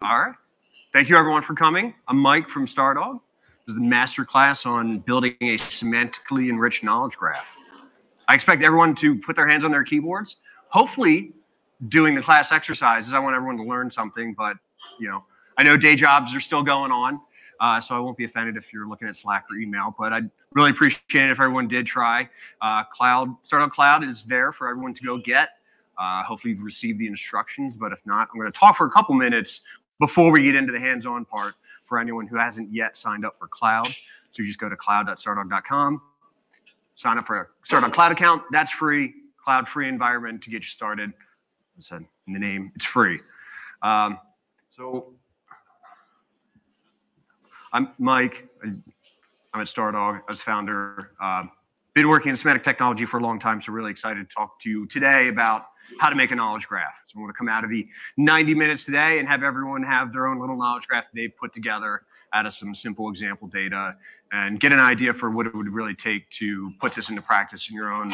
All right. Thank you, everyone, for coming. I'm Mike from Stardog. This is the Masterclass on building a semantically enriched knowledge graph. I expect everyone to put their hands on their keyboards. Hopefully, doing the class exercises, I want everyone to learn something, but I know day jobs are still going on, so I won't be offended if you're looking at Slack or email, but I'd really appreciate it if everyone did try. Stardog Cloud is there for everyone to go get. Hopefully you've received the instructions, but if not, I'm going to talk for a couple minutes before we get into the hands-on part for anyone who hasn't yet signed up for Cloud. So you just go to cloud.stardog.com, sign up for a Stardog Cloud account. That's free, cloud-free environment to get you started. I said in the name, it's free. So I'm Mike. I'm at Stardog. I was founder. Been working in semantic technology for a long time, so really excited to talk to you today about how to make a knowledge graph. So I'm going to come out of the 90 minutes today and have everyone have their own little knowledge graph they've put together out of some simple example data and get an idea for what it would really take to put this into practice in your own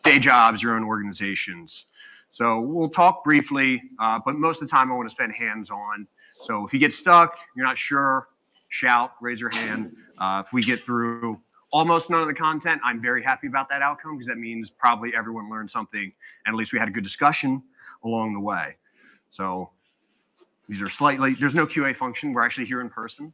day jobs, your own organizations. So we'll talk briefly, but most of the time I want to spend hands-on. So if you get stuck, you're not sure, shout, raise your hand. If we get through almost none of the content, I'm very happy about that outcome because that means probably everyone learned something and at least we had a good discussion along the way. So these are slightly, there's no QA function. We're actually here in person.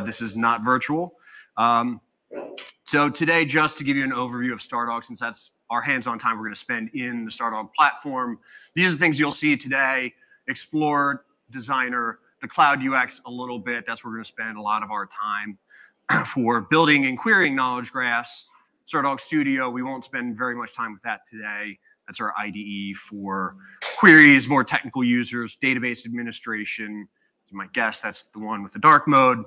This is not virtual. So today, just to give you an overview of Stardog, since that's our hands-on time we're going to spend in the Stardog platform, these are the things you'll see today: Explorer, Designer, the Cloud UX a little bit. That's where we're going to spend a lot of our time for building and querying knowledge graphs. Stardog Studio, we won't spend very much time with that today. That's our IDE for queries, more technical users, database administration. You might guess that's the one with the dark mode.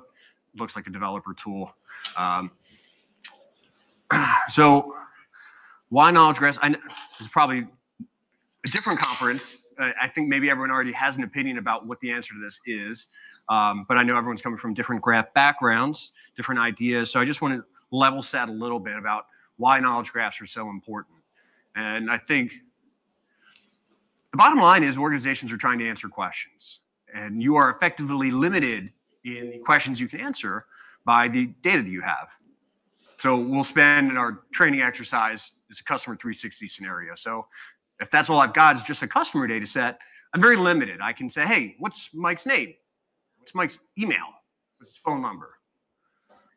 Looks like a developer tool. So why knowledge graphs? This is probably a different conference. I think maybe everyone already has an opinion about what the answer to this is. But I know everyone's coming from different graph backgrounds, different ideas. So I just want to level set a little bit about why knowledge graphs are so important. And I think the bottom line is organizations are trying to answer questions. And you are effectively limited in the questions you can answer by the data that you have. So we'll spend in our training exercise, it's a customer 360 scenario. So if that's all I've got is just a customer data set, I'm very limited. I can say, hey, what's Mike's name? What's Mike's email? What's his phone number?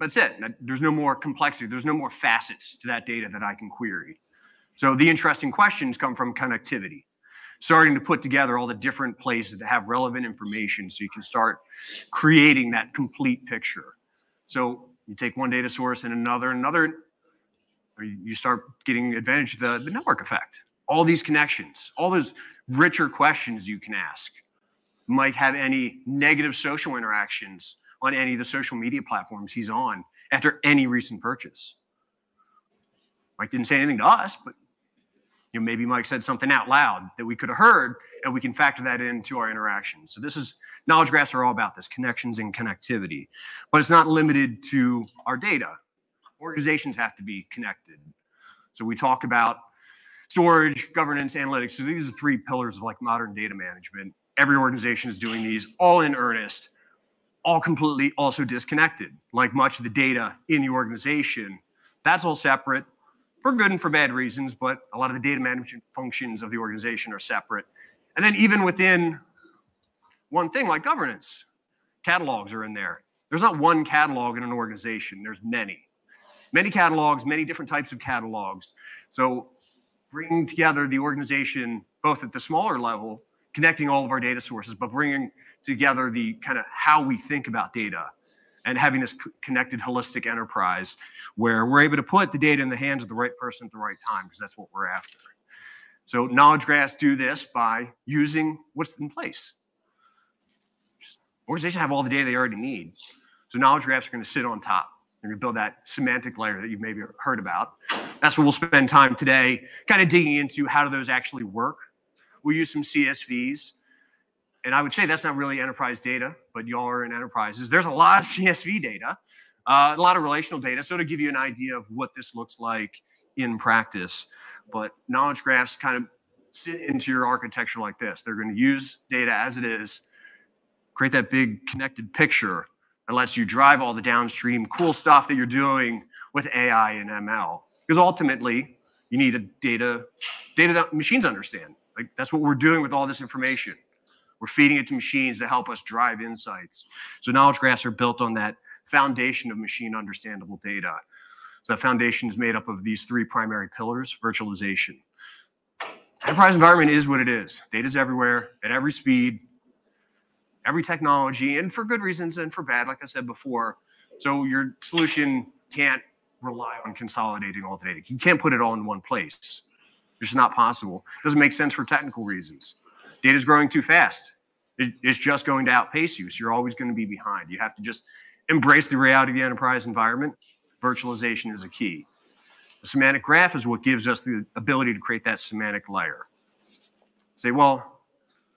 That's it. There's no more complexity. There's no more facets to that data that I can query. So the interesting questions come from connectivity, starting to put together all the different places that have relevant information so you can start creating that complete picture. So you take one data source and another, or you start getting advantage of the network effect. All these connections, all those richer questions you can ask. Mike have any negative social interactions on any of the social media platforms he's on after any recent purchase. Mike didn't say anything to us, but maybe Mike said something out loud that we could have heard, and we can factor that into our interactions. So this is, knowledge graphs are all about this, connections and connectivity. But it's not limited to our data. Organizations have to be connected. So we talk about storage, governance, analytics. So these are three pillars of like modern data management. Every organization is doing these all in earnest, all completely also disconnected. Like much of the data in the organization, that's all separate for good and for bad reasons, but a lot of the data management functions of the organization are separate. And then even within one thing like governance, catalogs are in there. There's not one catalog in an organization, there's many. Many catalogs, many different types of catalogs. So bringing together the organization, both at the smaller level, connecting all of our data sources, but bringing together the kind of how we think about data and having this connected holistic enterprise where we're able to put the data in the hands of the right person at the right time, because that's what we're after. So knowledge graphs do this by using what's in place. Organizations have all the data they already need. So knowledge graphs are going to sit on top. They're going to build that semantic layer that you've maybe heard about. That's what we'll spend time today kind of digging into. How do those actually work? We'll use some CSVs. And I would say that's not really enterprise data, but y'all are in enterprises. There's a lot of CSV data, a lot of relational data. So to give you an idea of what this looks like in practice. But knowledge graphs kind of sit into your architecture like this. They're going to use data as it is, create that big connected picture that lets you drive all the downstream cool stuff that you're doing with AI and ML. Because ultimately, you need a data that machines understand. Like that's what we're doing with all this information. We're feeding it to machines to help us drive insights. So knowledge graphs are built on that foundation of machine understandable data. So that foundation is made up of these three primary pillars: virtualization. Enterprise environment is what it is. Data's everywhere, at every speed, every technology, and for good reasons and for bad, like I said before. So your solution can't rely on consolidating all the data. You can't put it all in one place. It's just not possible. It doesn't make sense for technical reasons. Data's growing too fast. It's just going to outpace you, so you're always going to be behind. You have to just embrace the reality of the enterprise environment. Virtualization is a key. The semantic graph is what gives us the ability to create that semantic layer. Say, well,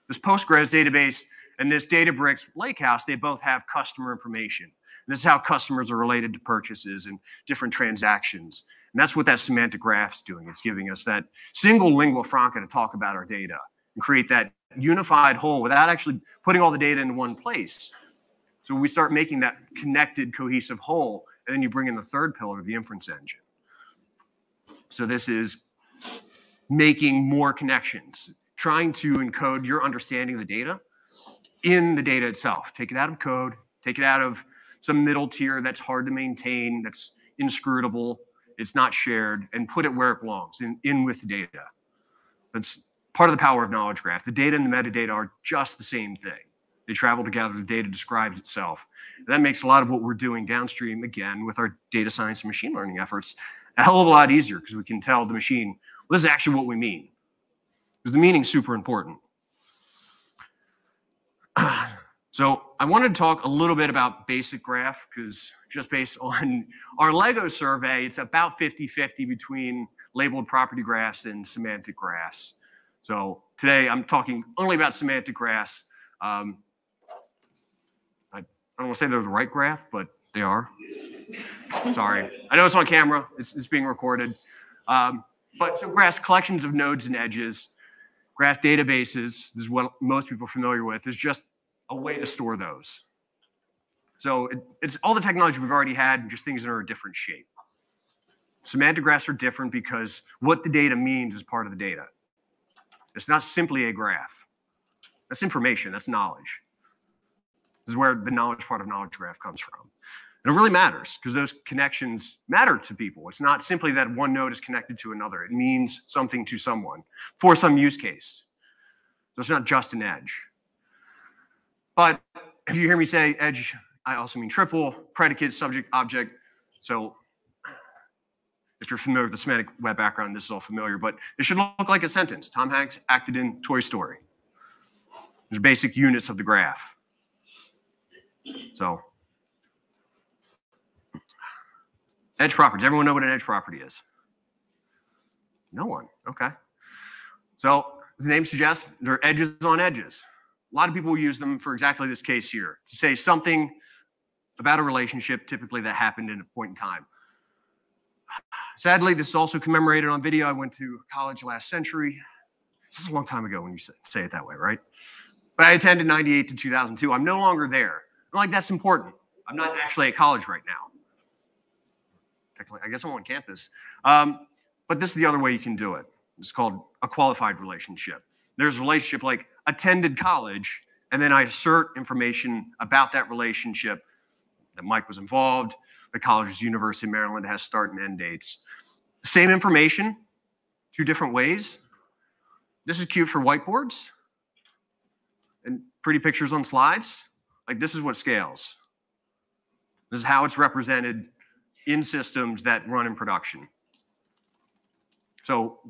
this Postgres database and this Databricks lakehouse, they both have customer information. And this is how customers are related to purchases and different transactions. And that's what that semantic graph's doing. It's giving us that single lingua franca to talk about our data and create that unified whole without actually putting all the data in one place. So we start making that connected, cohesive whole, and then you bring in the third pillar, the inference engine. So this is making more connections, trying to encode your understanding of the data in the data itself. Take it out of code, take it out of some middle tier that's hard to maintain, that's inscrutable, it's not shared, and put it where it belongs, in with the data. That's part of the power of knowledge graph. The data and the metadata are just the same thing. They travel together, the data describes itself. And that makes a lot of what we're doing downstream, again, with our data science and machine learning efforts, a hell of a lot easier because we can tell the machine, well, this is actually what we mean. Because the meaning's super important. So I wanted to talk a little bit about basic graph because just based on our Lego survey, it's about 50-50 between labeled property graphs and semantic graphs. So today I'm talking only about semantic graphs. I don't want to say they're the right graph, but they are. Sorry. I know it's on camera. It's being recorded. But so graphs, collections of nodes and edges. Graph databases, this is what most people are familiar with, is just a way to store those. So it's all the technology we've already had, just things that are a different shape. Semantic graphs are different because what the data means is part of the data. It's not simply a graph. That's information, that's knowledge. This is where the knowledge part of knowledge graph comes from. And it really matters because those connections matter to people. It's not simply that one node is connected to another. It means something to someone for some use case. So it's not just an edge. But if you hear me say edge, I also mean triple, predicate, subject, object. So if you're familiar with the semantic web background, this is all familiar, but it should look like a sentence. Tom Hanks acted in Toy Story. There's basic units of the graph. So edge properties. Everyone know what an edge property is? No one. Okay. So the name suggests they're edges on edges. A lot of people use them for exactly this case here, to say something about a relationship, typically that happened in a point in time. Sadly, this is also commemorated on video. I went to college last century. This is a long time ago when you say it that way, right? But I attended 98 to 2002. I'm no longer there. I'm like, that's important. I'm not actually at college right now. Technically, I guess I'm on campus. But this is the other way you can do it. It's called a qualified relationship. There's a relationship like attended college, and then I assert information about that relationship, that Mike was involved, the college is University of Maryland, has start and end dates. Same information, two different ways. This is cute for whiteboards and pretty pictures on slides. Like this is what scales. This is how it's represented in systems that run in production. So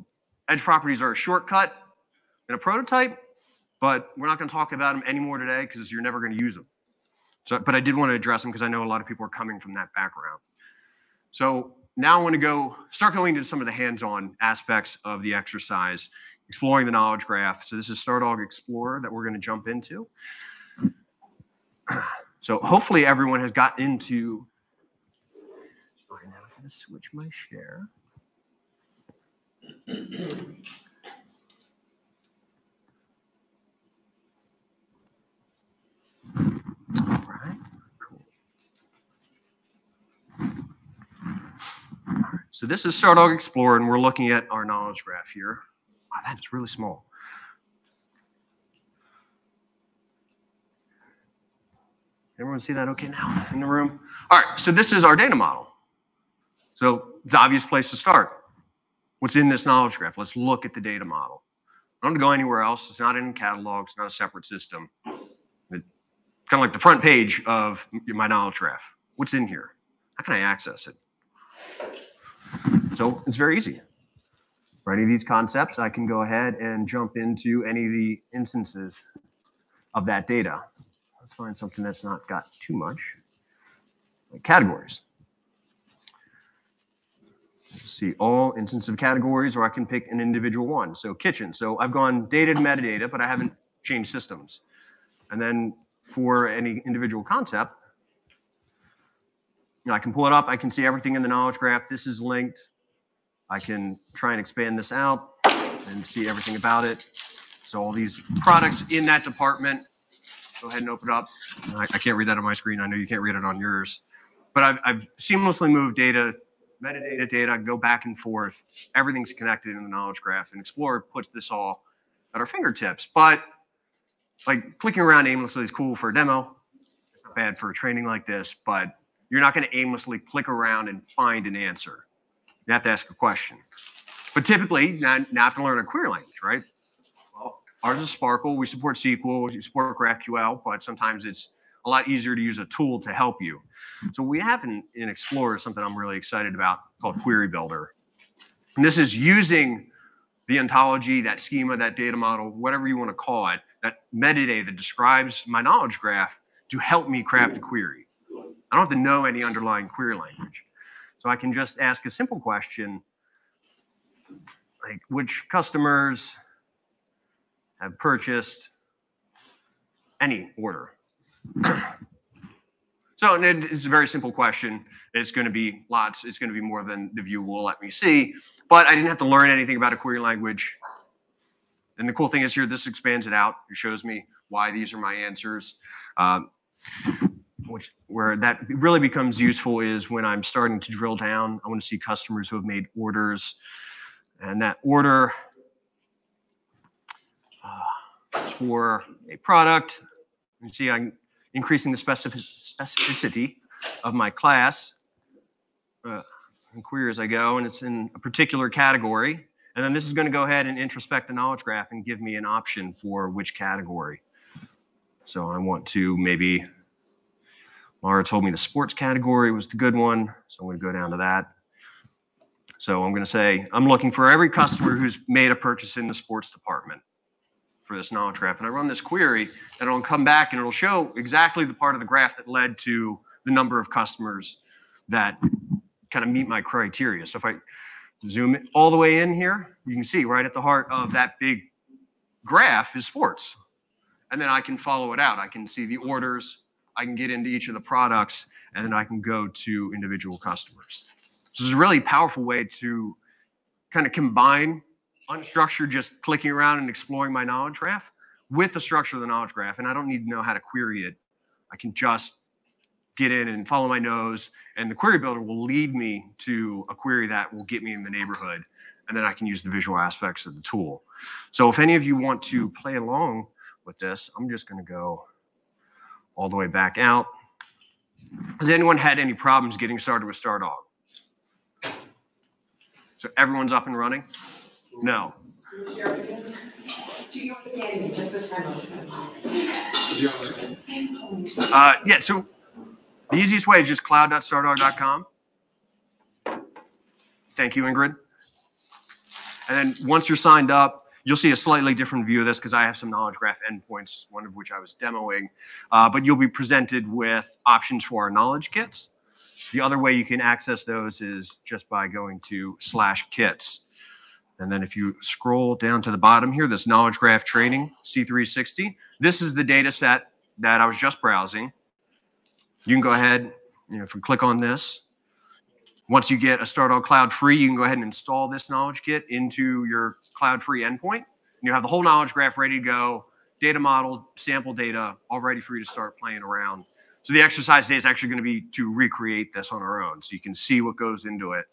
edge properties are a shortcut and a prototype, but we're not going to talk about them anymore today because you're never going to use them. So, but I did want to address them because I know a lot of people are coming from that background. So now I want to start going into some of the hands-on aspects of the exercise, exploring the knowledge graph. So this is Stardog Explorer that we're going to jump into. So hopefully everyone has gotten into. I'm now going to switch my share. So this is Stardog Explorer, and we're looking at our knowledge graph here. Wow, that is really small. Everyone see that okay now in the room? All right, so this is our data model. So the obvious place to start. What's in this knowledge graph? Let's look at the data model. I don't have to go anywhere else. It's not in a catalog. It's not a separate system. It's kind of like the front page of my knowledge graph. What's in here? How can I access it? So it's very easy. For any of these concepts, I can go ahead and jump into any of the instances of that data. Let's find something that's not got too much. Like categories. See all instances of categories, or I can pick an individual one. So kitchen. So I've gone data to metadata, but I haven't changed systems. And then for any individual concept, I can pull it up. I can see everything in the knowledge graph. This is linked. I can try and expand this out and see everything about it. So all these products in that department. Go ahead and open it up. I can't read that on my screen. I know you can't read it on yours. But I've seamlessly moved data, metadata data, go back and forth. Everything's connected in the knowledge graph, and Explorer puts this all at our fingertips. But like clicking around aimlessly is cool for a demo. It's not bad for a training like this, but you're not going to aimlessly click around and find an answer. You have to ask a question. But typically, now I have to learn a query language, right? Well, ours is Sparkle. We support SQL. We support GraphQL, but sometimes it's a lot easier to use a tool to help you. So we have in Explorer something I'm really excited about called Query Builder. And this is using the ontology, that schema, that data model, whatever you want to call it, that metadata that describes my knowledge graph to help me craft a query. I don't have to know any underlying query language. So I can just ask a simple question, like which customers have purchased any order? So it's a very simple question. It's going to be lots. It's going to be more than the view will let me see. But I didn't have to learn anything about a query language. And the cool thing is here, this expands it out. It shows me why these are my answers. Where that really becomes useful is when I'm starting to drill down. I want to see customers who have made orders. And that order for a product. You see I'm increasing the specificity of my class and query as I go, and it's in a particular category. And then this is going to go ahead and introspect the knowledge graph and give me an option for which category. So I want to maybe, Laura told me the sports category was the good one, so I'm going to go down to that. So I'm going to say, I'm looking for every customer who's made a purchase in the sports department for this knowledge graph. And I run this query, and it'll come back and it'll show exactly the part of the graph that led to the number of customers that kind of meet my criteria. So if I zoom it all the way in here, you can see right at the heart of that big graph is sports. And then I can follow it out. I can see the orders, I can get into each of the products, and then I can go to individual customers. So this is a really powerful way to kind of combine unstructured, just clicking around and exploring my knowledge graph with the structure of the knowledge graph. And I don't need to know how to query it. I can just get in and follow my nose, and the query builder will lead me to a query that will get me in the neighborhood. And then I can use the visual aspects of the tool. So if any of you want to play along with this, I'm just going to go all the way back out. Has anyone had any problems getting started with Stardog? So everyone's up and running? No. Yeah, so the easiest way is just cloud.stardog.com. Thank you, Ingrid. And then once you're signed up, you'll see a slightly different view of this because I have some knowledge graph endpoints, one of which I was demoing. But you'll be presented with options for our knowledge kits. The other way you can access those is just by going to /kits. And then if you scroll down to the bottom here, this knowledge graph training, C360, this is the data set that I was just browsing. You can go ahead, if you click on this, once you get a Stardog Cloud free, you can go ahead and install this knowledge kit into your Cloud free endpoint. And you have the whole knowledge graph ready to go, data model, sample data, all ready for you to start playing around. So the exercise today is actually going to be to recreate this on our own so you can see what goes into it.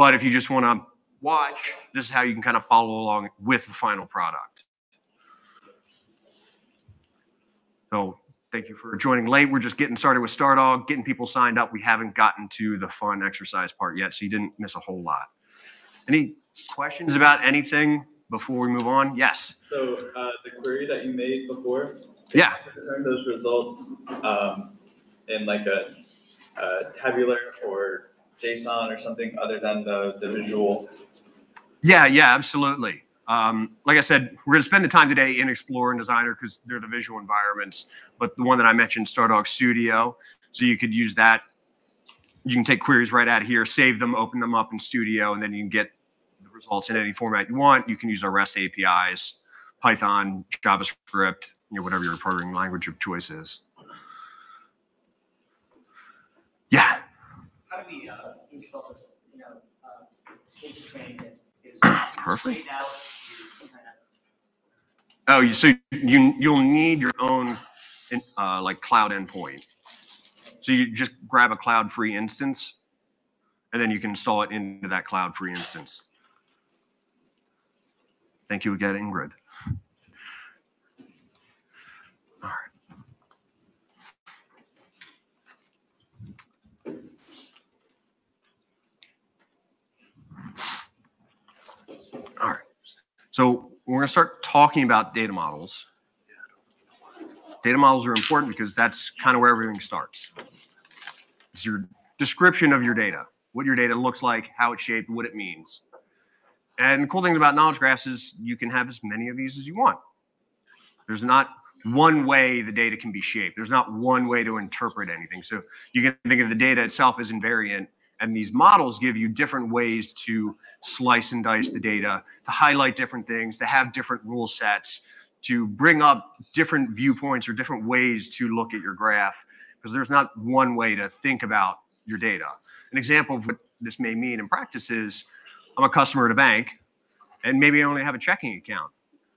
But if you just want to watch, this is how you can kind of follow along with the final product. So thank you for joining late. We're just getting started with Stardog, getting people signed up. We haven't gotten to the fun exercise part yet, so you didn't miss a whole lot. Any questions about anything before we move on? Yes. So the query that you made before, yeah, return those results in like a tabular or JSON or something other than the visual. Yeah, absolutely. Like I said, we're going to spend the time today in Explorer and Designer because they're the visual environments. But the one that I mentioned, Stardog Studio, so you could use that. You can take queries right out of here, save them, open them up in Studio, and then you can get the results in any format you want. You can use our REST APIs, Python, JavaScript, whatever your programming language of choice is. Yeah. How do we install this? Training is perfect. Out, oh, so you'll need your own like cloud endpoint. So you just grab a cloud-free instance, and then you can install it into that cloud-free instance. Thank you again, Ingrid. All right. All right. So we're going to start talking about data models. Data models are important because that's kind of where everything starts. It's your description of your data, what your data looks like, how it's shaped, what it means. And the cool thing about knowledge graphs is you can have as many of these as you want. There's not one way the data can be shaped. There's not one way to interpret anything. So you can think of the data itself as invariant, and these models give you different ways to slice and dice the data, to highlight different things, to have different rule sets, to bring up different viewpoints or different ways to look at your graph, because there's not one way to think about your data. An example of what this may mean in practice is I'm a customer at a bank, and maybe I only have a checking account.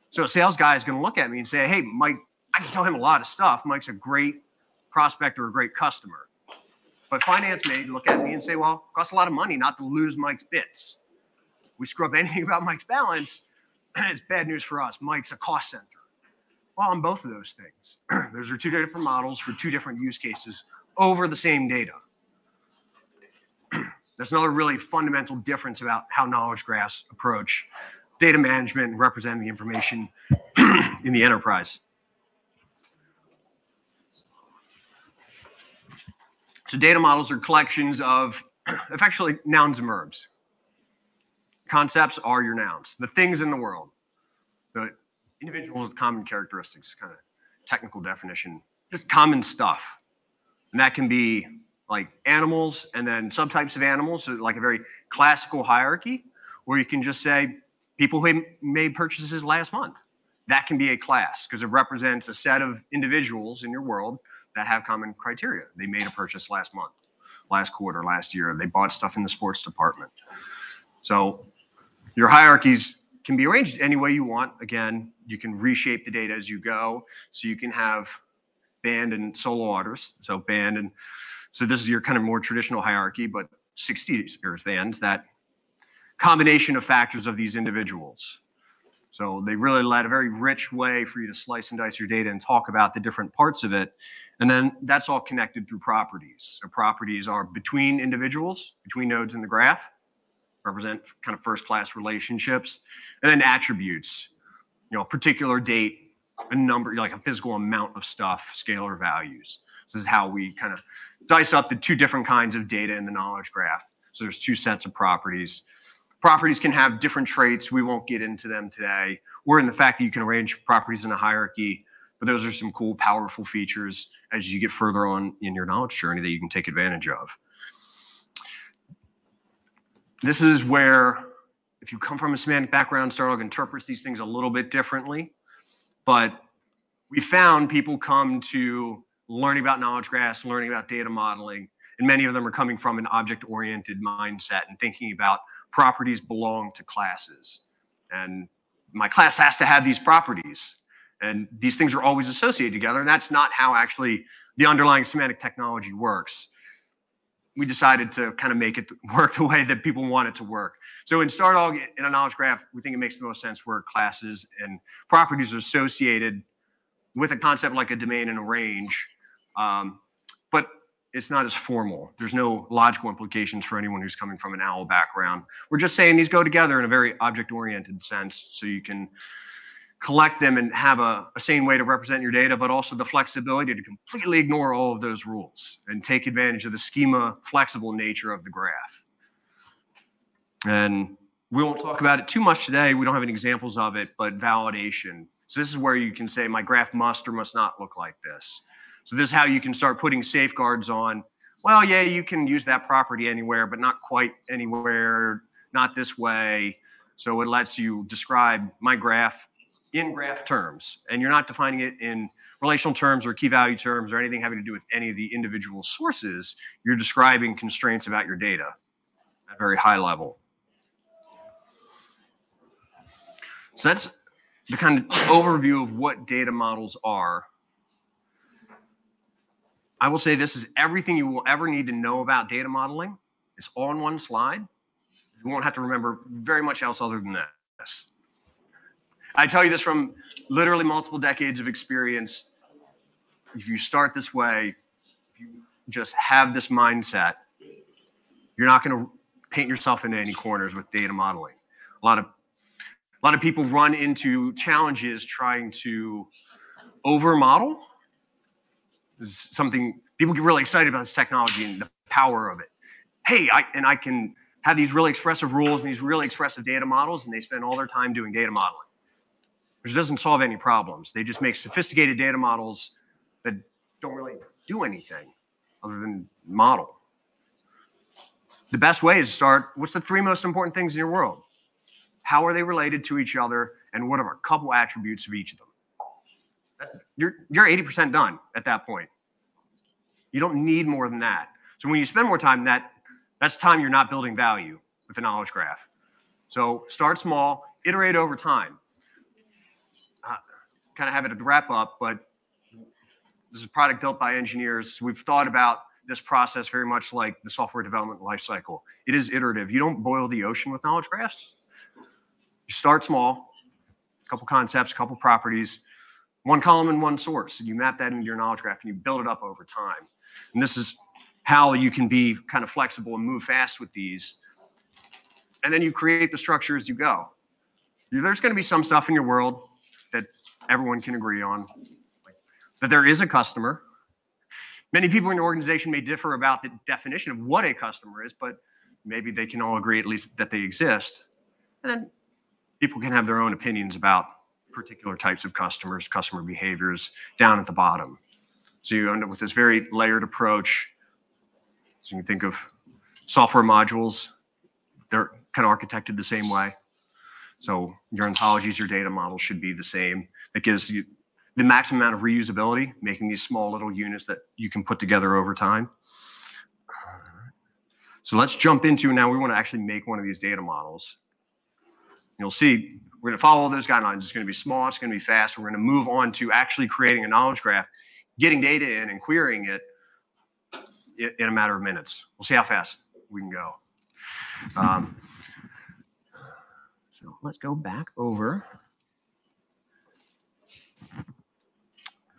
So a sales guy is going to look at me and say, hey, Mike, I can tell him a lot of stuff. Mike's a great prospect or a great customer. But finance may look at me and say, well, it costs a lot of money not to lose Mike's bits. We screw up anything about Mike's balance, it's bad news for us. Mike's a cost center. Well, on both of those things, those are two different models for two different use cases over the same data. That's another really fundamental difference about how knowledge graphs approach data management and representing the information in the enterprise. So data models are collections of effectively nouns and verbs. Concepts are your nouns, the things in the world, the individuals with common characteristics, kind of technical definition, just common stuff. And that can be like animals and then subtypes of animals, so like a very classical hierarchy, or you can just say people who made purchases last month. That can be a class because it represents a set of individuals in your world that have common criteria. They made a purchase last month, last quarter, last year. They bought stuff in the sports department. So your hierarchies can be arranged any way you want. Again, you can reshape the data as you go. So you can have band and solo artists. So band and so this is your kind of more traditional hierarchy, but 60s bands, that combination of factors of these individuals. So they really let a very rich way for you to slice and dice your data and talk about the different parts of it. And then that's all connected through properties. So properties are between individuals, between nodes in the graph, represent kind of first-class relationships. And then attributes, a particular date, a number, like a physical amount of stuff, scalar values. This is how we kind of dice up the two different kinds of data in the knowledge graph. So there's two sets of properties. Properties can have different traits. We won't get into them today. Or in the fact that you can arrange properties in a hierarchy, but those are some cool, powerful features as you get further on in your knowledge journey that you can take advantage of. This is where, if you come from a semantic background, Stardog interprets these things a little bit differently. But we found people come to learning about knowledge graphs, learning about data modeling, and many of them are coming from an object-oriented mindset and thinking about properties belong to classes. And my class has to have these properties. And these things are always associated together. And that's not how actually the underlying semantic technology works. we decided to kind of make it work the way that people want it to work. So in Stardog, in a knowledge graph, we think it makes the most sense where classes and properties are associated with a concept like a domain and a range, but it's not as formal. There's no logical implications for anyone who's coming from an OWL background. We're just saying these go together in a very object-oriented sense, so you can collect them and have a sane way to represent your data, but also the flexibility to completely ignore all of those rules and take advantage of the schema flexible nature of the graph. And we won't talk about it too much today. We don't have any examples of it, but validation. So this is where you can say my graph must or must not look like this. So this is how you can start putting safeguards on. Well, yeah, you can use that property anywhere, but not quite anywhere, not this way. So it lets you describe my graph in graph terms, and you're not defining it in relational terms or key value terms or anything having to do with any of the individual sources. You're describing constraints about your data at a very high level. So that's the kind of overview of what data models are. I will say this is everything you will ever need to know about data modeling. It's all in one slide. You won't have to remember very much else other than this. I tell you this from literally multiple decades of experience. If you start this way, if you just have this mindset, you're not going to paint yourself into any corners with data modeling. A lot of people run into challenges trying to over-model. This is something people get really excited about, this technology and the power of it. Hey, I can have these really expressive rules and these really expressive data models, and they spend all their time doing data modeling, which doesn't solve any problems. They just make sophisticated data models that don't really do anything other than model. The best way is to start, what's the 3 most important things in your world? How are they related to each other, and what are a couple attributes of each of them? You're 80% done at that point. You don't need more than that. So when you spend more time, that's time you're not building value with a knowledge graph. So start small, iterate over time. Kind of have it at the wrap up, but this is a product built by engineers. We've thought about this process very much like the software development lifecycle. It is iterative. You don't boil the ocean with knowledge graphs. You start small, a couple concepts, a couple properties, one column and one source, and you map that into your knowledge graph and you build it up over time. And this is how you can be kind of flexible and move fast with these. And then you create the structure as you go. There's going to be some stuff in your world that everyone can agree on, that there is a customer. Many people in your organization may differ about the definition of what a customer is, but maybe they can all agree at least that they exist. And then people can have their own opinions about particular types of customers, customer behaviors down at the bottom. So you end up with this very layered approach. So you can think of software modules. They're kind of architected the same way. So your ontologies, your data models should be the same. That gives you the maximum amount of reusability, making these small little units that you can put together over time. So let's jump into, now we want to actually make one of these data models. You'll see we're going to follow those guidelines. It's going to be small, it's going to be fast. We're going to move on to actually creating a knowledge graph, getting data in and querying it in a matter of minutes. We'll see how fast we can go. So let's go back over.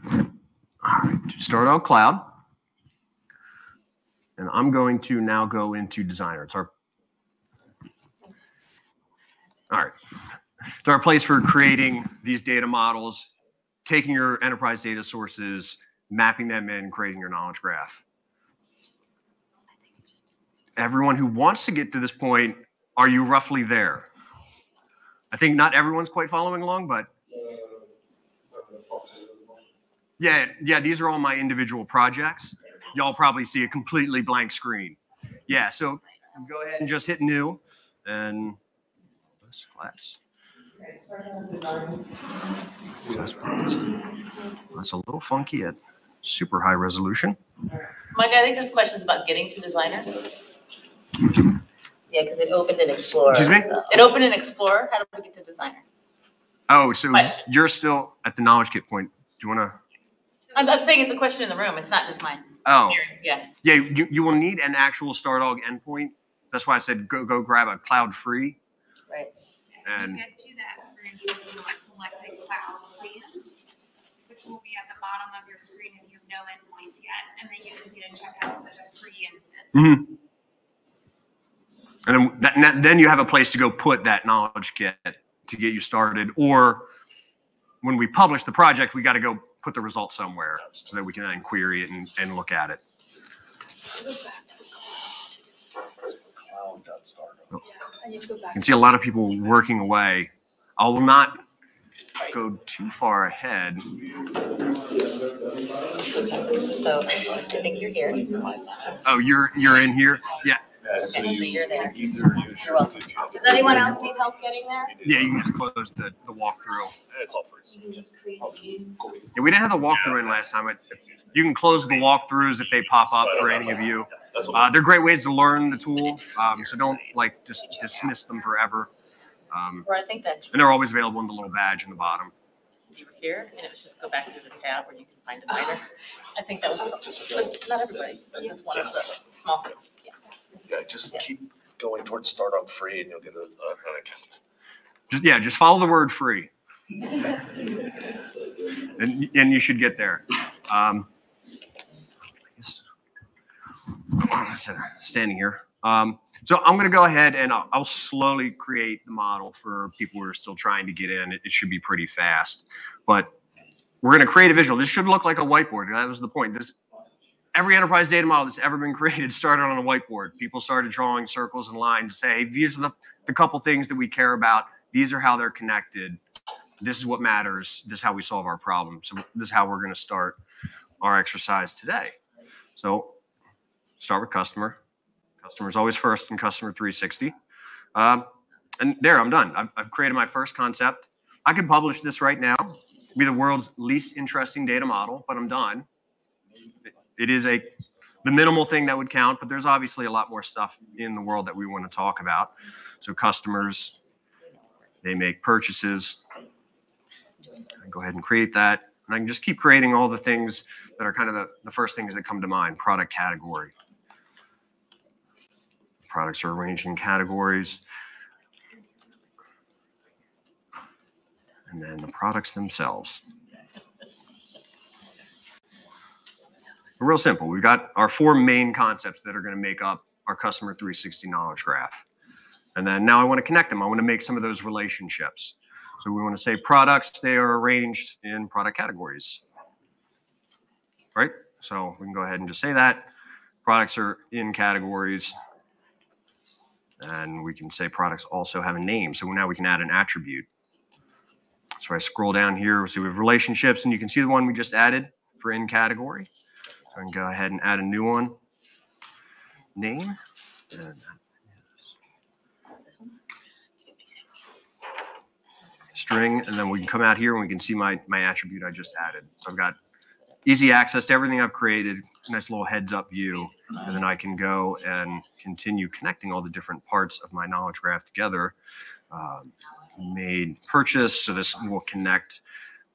All right, Stardog Cloud. And I'm going to now go into Designer. It's our, all right. It's our place for creating these data models, taking your enterprise data sources, mapping them in, creating your knowledge graph. Everyone who wants to get to this point, are you roughly there? I think not everyone's quite following along, but yeah, these are all my individual projects. Y'all probably see a completely blank screen. Yeah, so go ahead and just hit new and class. That's a little funky at super high resolution. Mike, I think there's questions about getting to Designer. Yeah, because it opened in Explorer. Excuse me? So. It opened in Explorer. How do we get to Designer? Oh, so you're still at the knowledge kit point. Do you want to? So I'm saying it's a question in the room. It's not just mine. Oh, Yeah. yeah. You will need an actual Stardog endpoint. That's why I said go grab a cloud free. Right. And you get to that through your selected cloud plan, which will be at the bottom of your screen if you have no endpoints yet, and then you just need to check out the free instance. Mm-hmm. And then you have a place to go put that knowledge kit to get you started. Or when we publish the project, we got to go put the results somewhere so that we can then query it and look at it. You can see a lot of people working away. I will not go too far ahead. So I think you're here. Oh, you're in here? Yeah. Okay, so you're there. You're welcome. Does anyone else need help getting there? Yeah, you can just close the walkthrough. It's all free. Yeah, we didn't have the walkthrough in last time. You can close the walkthroughs if they pop up for any of you. They're great ways to learn the tool, so don't just dismiss them forever. Or I think that. And they're always available in the little badge in the bottom. You were here, and it was just go back to the tab where you can find designer. I think that was, but not everybody. Just one of the small things. Yeah. Yeah, just keep going towards Stardog free, and you'll get an account. Just follow the word free, and you should get there. Standing here. So I'm going to go ahead and I'll slowly create the model for people who are still trying to get in. It should be pretty fast, but we're going to create a visual. This should look like a whiteboard. That was the point. Every enterprise data model that's ever been created started on a whiteboard. People started drawing circles and lines to say, hey, these are the couple things that we care about. These are how they're connected. This is what matters. This is how we solve our problems. So this is how we're going to start our exercise today. So start with customer. Customer is always first in Customer 360. And there, I'm done. I've created my first concept. I could publish this right now. It'd be the world's least interesting data model, but I'm done. It is the minimal thing that would count, but there's obviously a lot more stuff in the world that we want to talk about. So customers, they make purchases. I go ahead and create that. And I can just keep creating all the things that are kind of the first things that come to mind. Product category. Products are arranged in categories. And then the products themselves. Real simple. We've got our four main concepts that are going to make up our Customer 360 knowledge graph. And then now I want to connect them. I want to make some of those relationships. So we want to say products, they are arranged in product categories. Right? So we can go ahead and just say that. Products are in categories. And we can say products also have a name. So now we can add an attribute. So I scroll down here, so we have relationships, and you can see the one we just added for in category. So I can go ahead and add a new one. Name. And string, and then we can come out here and we can see my attribute I just added. So I've got easy access to everything I've created, nice little heads-up view, and then I can go and continue connecting all the different parts of my knowledge graph together. Made purchase, so this will connect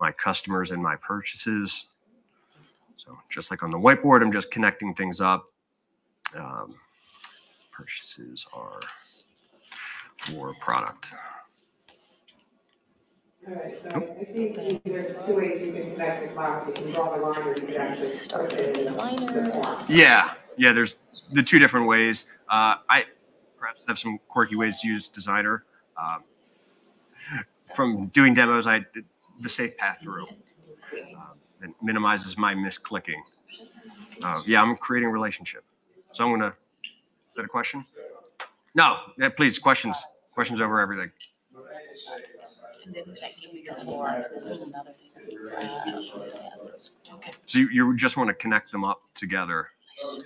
my customers and my purchases. So just like on the whiteboard, I'm just connecting things up. Purchases are for product. All right, so I see there's two ways you can connect the class. You can draw the line or you can actually start it in the form. Yeah, there's the two different ways. I perhaps have some quirky ways to use Designer. From doing demos, I did the safe path through. It minimizes my misclicking. Yeah, I'm creating a relationship. So I'm gonna, is that a question? No, yeah, please, questions. Questions over everything. And then check your floor. There's another thing. Okay. So you just want to connect them up together. So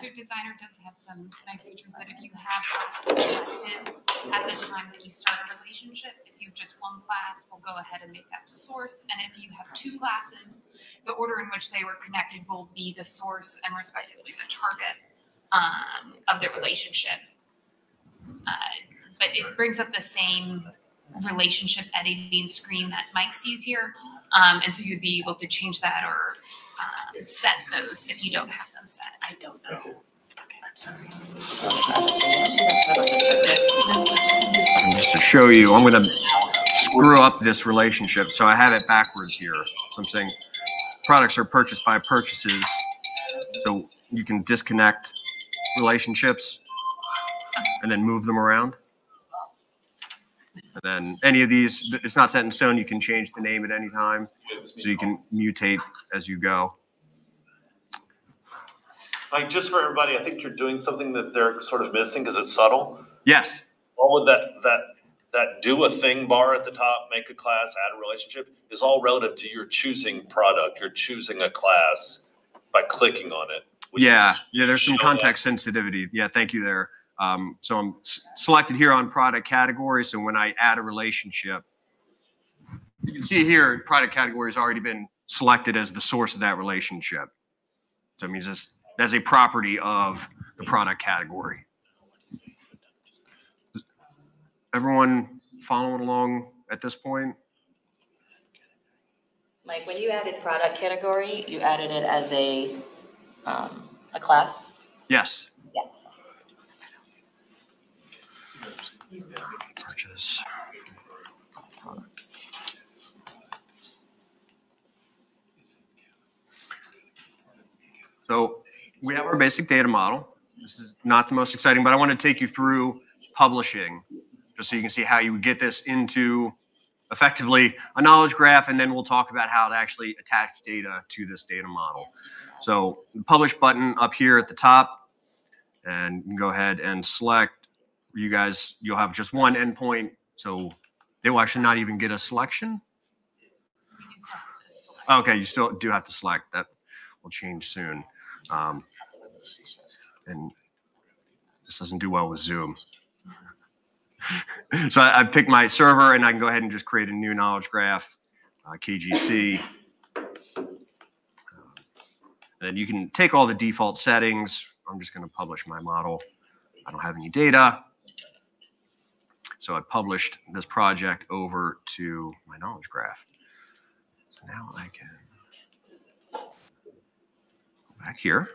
Designer does have some nice features that if you have classes selected at the time that you start a relationship, if you have just one class, we'll go ahead and make that the source. And if you have two classes, the order in which they were connected will be the source and respectively the target of the relationship. But it brings up the same relationship editing screen that Mike sees here. And so you'd be able to change that or set those if you don't have them set. I don't know. Okay, I'm sorry. And just to show you, I'm going to screw up this relationship. So I have it backwards here. So I'm saying products are purchased by purchases. So you can disconnect relationships and then move them around. And then any of these, it's not set in stone. You can change the name at any time. So you can mutate as you go. Like, just for everybody, I think you're doing something that they're sort of missing because it's subtle. Yes. All of that do a thing bar at the top, make a class, add a relationship, is all relative to your choosing product. You're choosing a class by clicking on it. Yeah, there's some context sensitivity. Yeah, thank you there. So I'm selected here on product category. So when I add a relationship, you can see here, product category has already been selected as the source of that relationship. So it means it's as a property of the product category. Everyone following along at this point? Mike, when you added product category, you added it as a class? Yes. Yes. Purchase. So we have our basic data model. This is not the most exciting, but I want to take you through publishing just so you can see how you would get this into effectively a knowledge graph, and then we'll talk about how to actually attach data to this data model. So the publish button up here at the top, and you can go ahead and select. You guys, you'll have just one endpoint, so they will actually not even get a selection. Okay, you still do have to select. That will change soon. And this doesn't do well with Zoom. So I picked my server, and I can go ahead and just create a new knowledge graph, KGC. And you can take all the default settings. I'm just going to publish my model. I don't have any data. So I published this project over to my knowledge graph. So now I can go back here.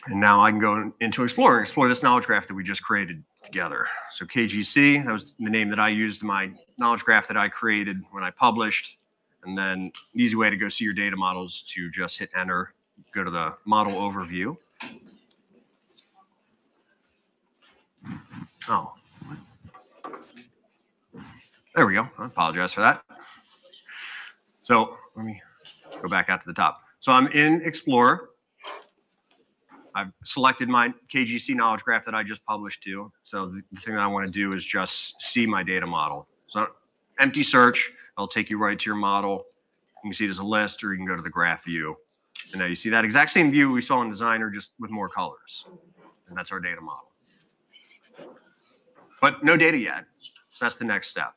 And now I can go into Explorer and explore this knowledge graph that we just created together. So KGC, that was the name that I used in my knowledge graph that I created when I published. And then an easy way to go see your data models to just hit enter, go to the model overview. Oh, there we go. I apologize for that. So let me go back out to the top. So I'm in Explorer. I've selected my KGC knowledge graph that I just published to. So the thing that I want to do is just see my data model. So empty search, it'll take you right to your model. You can see it as a list, or you can go to the graph view. And now you see that exact same view we saw in Designer, just with more colors. And that's our data model. But no data yet. So that's the next step.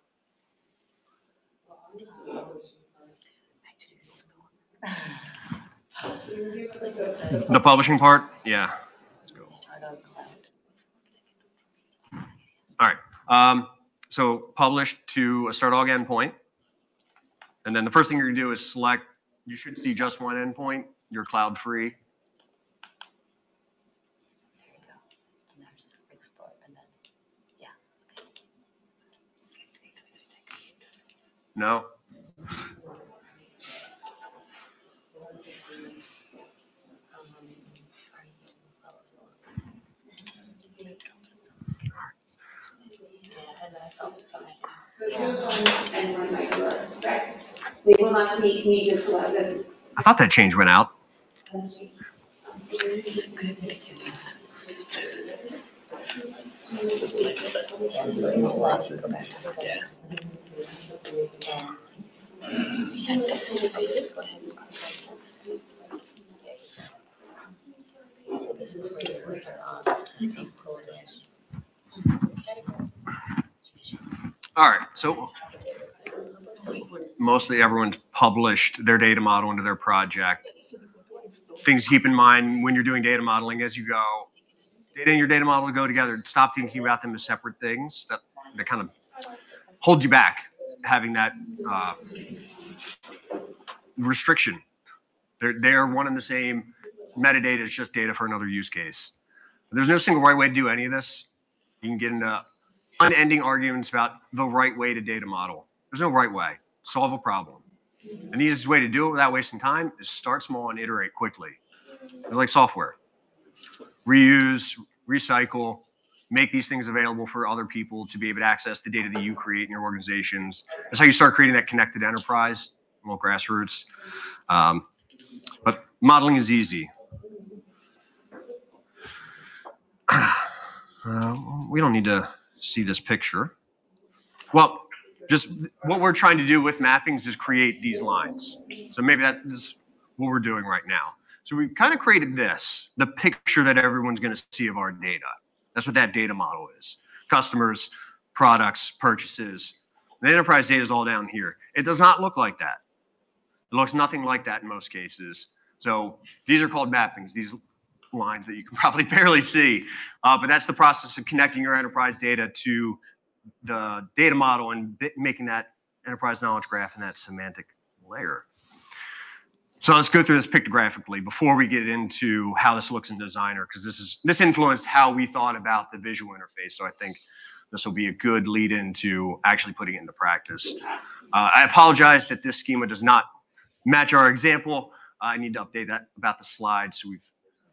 The publishing part? Yeah. Let's go. Stardog Cloud. All right. So published to a Stardog endpoint. And then the first thing you're going to do is select, you should see just one endpoint, your cloud free. There you go. And there's Explorer, and that's, yeah. Okay. No? They will not see, can you just let this? I thought that change went out. So this is where you're All right. So mostly everyone's published their data model into their project. Things to keep in mind when you're doing data modeling as you go. Data and your data model go together. Stop thinking about them as separate things. That kind of holds you back having that restriction. They're one and the same. Metadata is just data for another use case. There's no single right way to do any of this. You can get into unending arguments about the right way to data model. There's no right way. Solve a problem. And the easiest way to do it without wasting time is start small and iterate quickly. It's like software. Reuse, recycle, make these things available for other people to be able to access the data that you create in your organizations. That's how you start creating that connected enterprise, well, grassroots. But modeling is easy. We don't need to see this picture. Well, just what we're trying to do with mappings is create these lines. So maybe that is what we're doing right now. So we've kind of created this, the picture that everyone's going to see of our data. That's what that data model is. Customers, products, purchases. The enterprise data is all down here. It does not look like that. It looks nothing like that in most cases. So these are called mappings, these lines that you can probably barely see. But that's the process of connecting your enterprise data to the data model and making that enterprise knowledge graph in that semantic layer. So let's go through this pictographically before we get into how this looks in Designer, because this influenced how we thought about the visual interface. So I think this will be a good lead into actually putting it into practice. I apologize that this schema does not match our example. I need to update that about the slides. So we've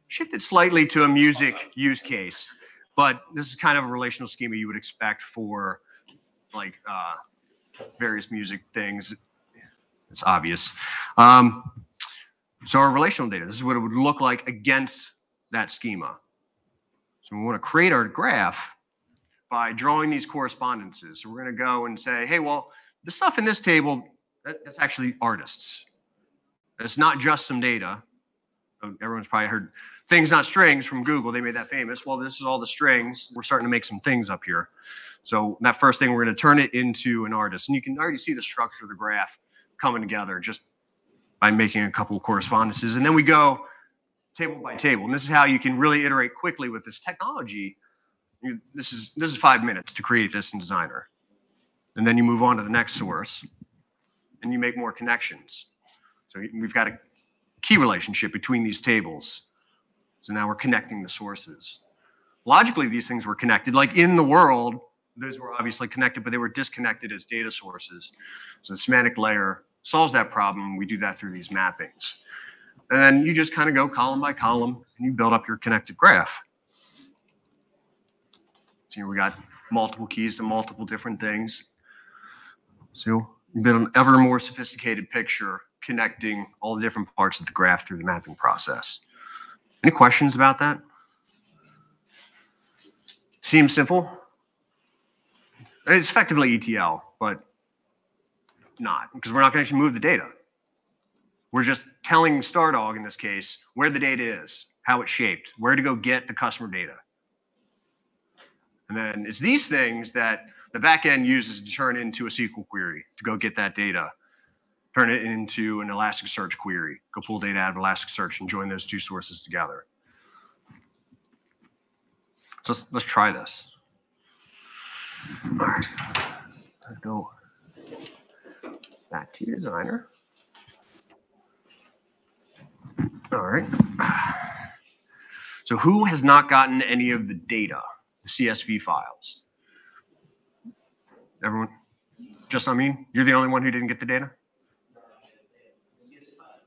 shifted slightly to a music use case, but this is kind of a relational schema you would expect for like various music things. It's obvious. So our relational data, this is what it would look like against that schema. So we want to create our graph by drawing these correspondences. So we're going to go and say, hey, well, the stuff in this table, that's actually artists. It's not just some data. Everyone's probably heard things, not strings from Google. They made that famous. Well, this is all the strings. We're starting to make some things up here. So that first thing, we're going to turn it into an artist. And you can already see the structure of the graph coming together just by making a couple of correspondences. And then we go table by table. And this is how you can really iterate quickly with this technology. This is 5 minutes to create this in Designer. And then you move on to the next source and you make more connections. So we've got a key relationship between these tables. So now we're connecting the sources. Logically, these things were connected. Like in the world, those were obviously connected, but they were disconnected as data sources. So the semantic layer solves that problem. We do that through these mappings. And then you just kind of go column by column and you build up your connected graph. So here we got multiple keys to multiple different things. So you build an ever more sophisticated picture connecting all the different parts of the graph through the mapping process. Any questions about that? Seems simple. It's effectively ETL, but not, because we're not going to actually move the data. We're just telling Stardog, in this case, where the data is, how it's shaped, where to go get the customer data. And then it's these things that the backend uses to turn into a SQL query to go get that data, turn it into an Elasticsearch query, go pull data out of Elasticsearch and join those two sources together. So let's try this. All right, let's go back to your Designer. All right. So who has not gotten any of the data, the CSV files? Everyone? Just not me? You're the only one who didn't get the data?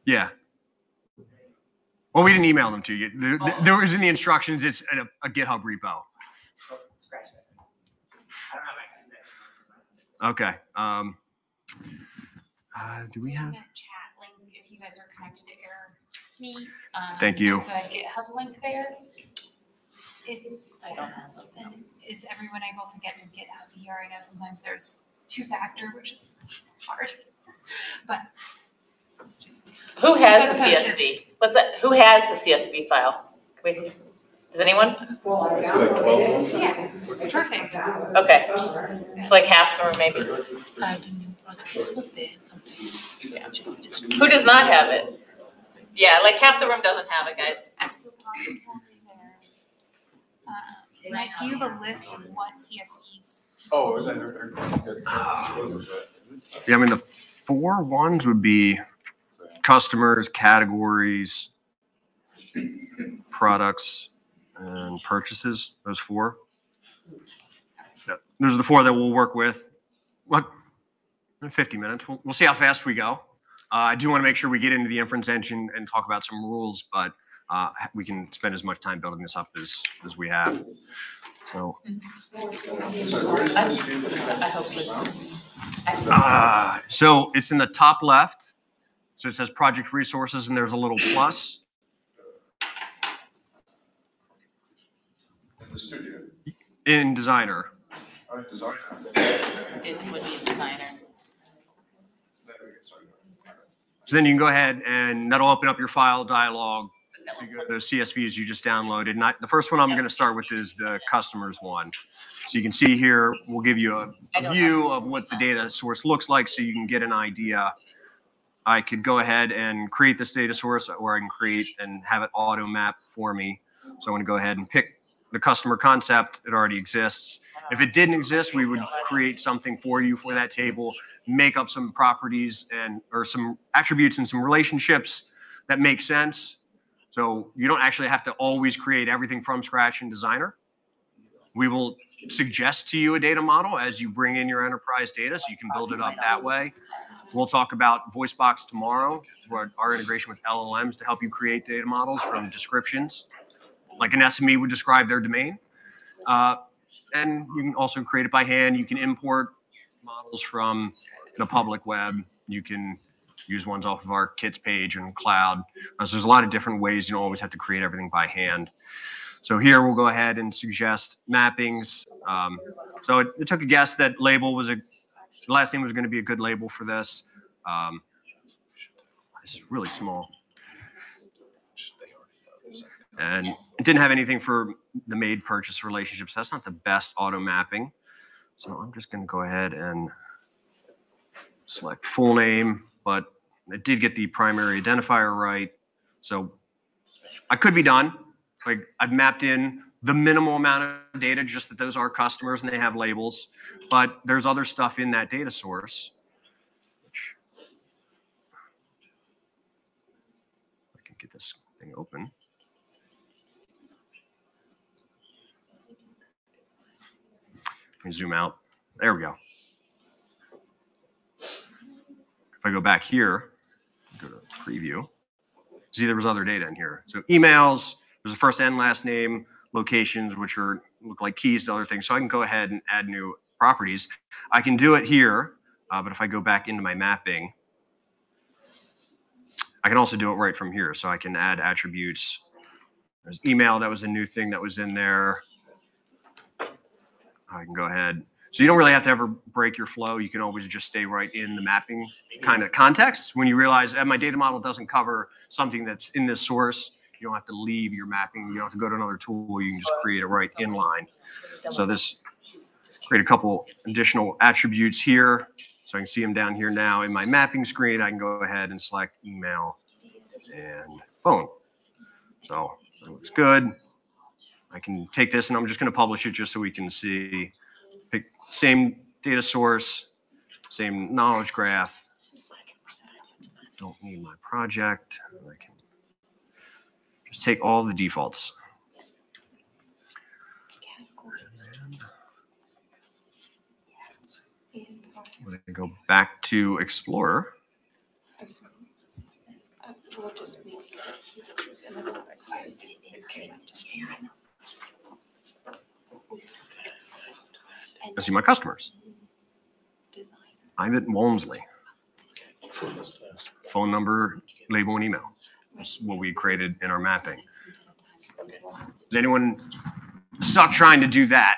Yeah. Well, we didn't email them to you. There was in the instructions, it's a GitHub repo. Scratch that. I don't have access to that. Okay. Do we have? Chat link if you guys are connected to me. Thank you. There's a GitHub link there. I don't have them. Is everyone able to get to GitHub here? I know sometimes there's two-factor, which is hard, but just. Who has the Let's post CSV? What's that? Who has the CSV file? Can we, does anyone? Well, I It's like 12. Yeah, perfect. Okay. It's like half the room, maybe. Who does not have it? Yeah, like half the room doesn't have it, guys. Mike, do you have a list of what CSVs Oh, Yeah, I mean, the 4 ones would be customers, categories, products, and purchases. Those 4. Yeah, those are the 4 that we'll work with. What? 50 minutes. We'll see how fast we go. I do want to make sure we get into the inference engine and talk about some rules, but we can spend as much time building this up as we have. So. I hope so. So it's in the top left. So it says project resources, and there's a little plus. In Designer. Designer. It would be a designer. So then you can go ahead and that'll open up your file dialog. So you go to those CSVs you just downloaded. And the first one I'm going to start with is the customers one. So you can see here, we'll give you a view of what the data source looks like so you can get an idea. I could go ahead and create this data source, or I can create and have it auto map for me. So I'm going to go ahead and pick the customer concept. It already exists. If it didn't exist, we would create something for you for that table, make up some properties or some attributes and some relationships that make sense. So you don't actually have to always create everything from scratch in Designer. We will suggest to you a data model as you bring in your enterprise data, so you can build it up that way. We'll talk about VoiceBox tomorrow, our integration with LLMs to help you create data models from descriptions, like an SME would describe their domain. And you can also create it by hand. You can import models from the public web. You can use ones off of our kits page and cloud. So there's a lot of different ways. You don't always have to create everything by hand. So here we'll go ahead and suggest mappings. So it took a guess that label was the last name was going to be a good label for this. It's really small. And it didn't have anything for the made purchase relationships. That's not the best auto mapping. So I'm just going to go ahead and select full name, but it did get the primary identifier right. So I could be done. Like I've mapped in the minimal amount of data, just that those are customers and they have labels, but there's other stuff in that data source. Which I can get this thing open. Let me zoom out. There we go. If I go back here, go to preview, see there was other data in here. So emails, there's a first and last name, locations, which look like keys to other things. So I can go ahead and add new properties. I can do it here, but if I go back into my mapping, I can also do it right from here. So I can add attributes. There's email, that was a new thing that was in there. I can go ahead. So you don't really have to ever break your flow. You can always just stay right in the mapping kind of context. When you realize my data model doesn't cover something that's in this source, you don't have to leave your mapping. You don't have to go to another tool. You can just create it right in line. So this create a couple additional attributes here. So I can see them down here now in my mapping screen. I can go ahead and select email and phone. So that looks good. I can take this and I'm just going to publish it just so we can see. Pick same data source, same knowledge graph. Don't need my project. I can just take all the defaults. I'm going to go back to Explorer. I see my customers. I'm at Walmsley. Phone number, label, and email. That's what we created in our mapping. Is anyone stuck trying to do that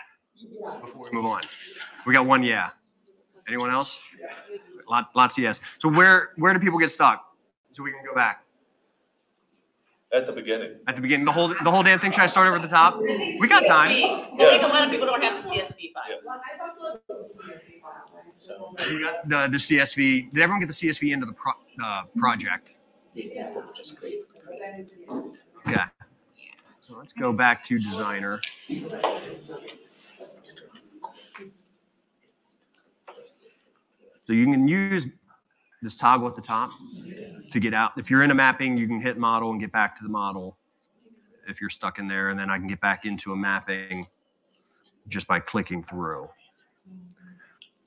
before we move on? We got one yeah. Anyone else? Lots of yes. So where do people get stuck? So we can go back. At the beginning. At the beginning, the whole damn thing. Should I start over at the top? We got time. Yes. A lot of people don't have the CSV file. Yes. So we got the CSV. Did everyone get the CSV into the project? Yeah. So let's go back to Designer. So you can use this toggle at the top to get out. If you're in a mapping, you can hit model and get back to the model if you're stuck in there, and then I can get back into a mapping just by clicking through.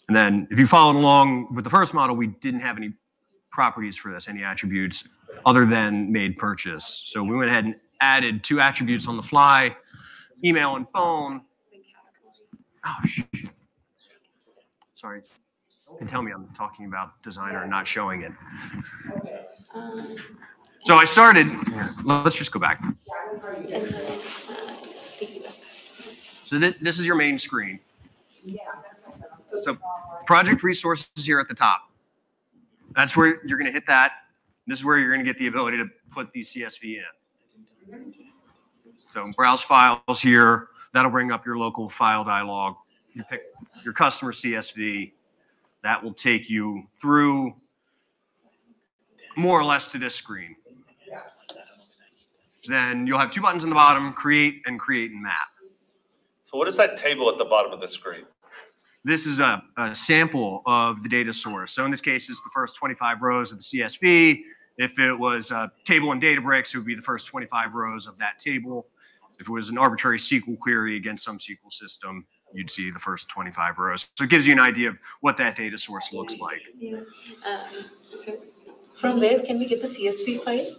And then if you followed along with the first model, we didn't have any properties for this, any attributes other than made purchase. So we went ahead and added 2 attributes on the fly, email and phone. Oh, shit. Sorry. You can tell me I'm talking about designer and not showing it. So I started, let's just go back. So this is your main screen. So project resources here at the top. That's where you're going to hit that. This is where you're going to get the ability to put the CSV in. So browse files here. That'll bring up your local file dialog. You pick your customer CSV. That will take you through more or less to this screen. Then you'll have 2 buttons in the bottom, create and map. So what is that table at the bottom of the screen? This is a sample of the data source. So in this case, it's the first 25 rows of the CSV. If it was a table in Databricks, it would be the first 25 rows of that table. If it was an arbitrary SQL query against some SQL system, you'd see the first 25 rows. So it gives you an idea of what that data source looks like. From where can we get the CSV file?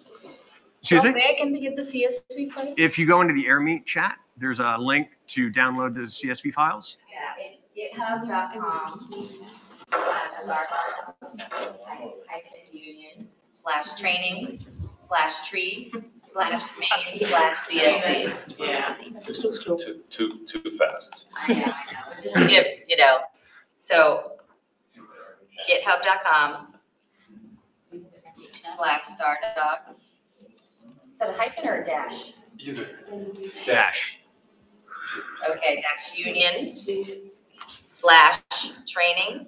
Excuse me? From where can we get the CSV file? If you go into the AirMeet chat, there's a link to download the CSV files. Yeah, it's github.com/stardog/training/main/DSC. Yeah. It's too slow. Too fast. I know. Just to give, so github.com/stardog. Is that a hyphen or a dash? Either. Dash. Okay, /union/training/tree/main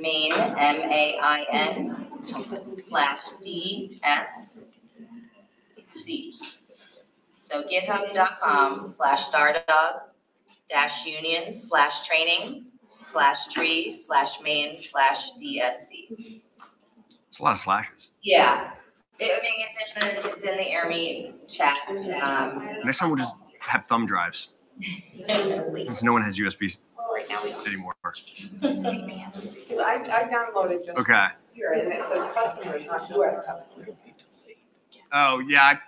MAIN/DSC. So github.com/stardog-union/training/tree/main/DSC. It's a lot of slashes. Yeah, it's in the AirMeet chat. Next time we'll just have thumb drives. Since no one has USBs anymore. Because I downloaded just Okay. here, and it says customers, not US customers. Oh, yeah,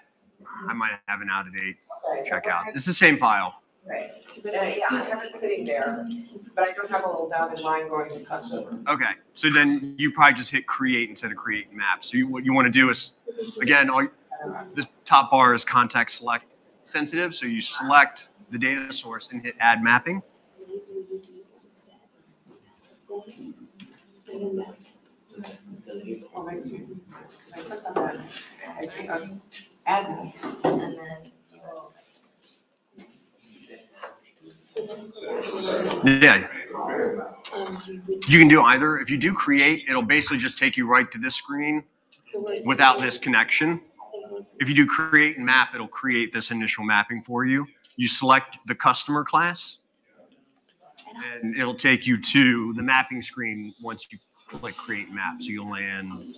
I might have an out-of-date checkout. It's the same file. Right. Yeah, I have it sitting there, but I don't have a little dotted line going to customer. Okay, so then you probably just hit create instead of create map. So what you want to do is, again, this top bar is context select sensitive. So you select the data source and hit add mapping. I see add. And then Yeah. You can do either. If you do create, it'll basically just take you right to this screen without this connection. If you do create and map, it'll create this initial mapping for you. You select the customer class, and it'll take you to the mapping screen once you click create map. So you'll land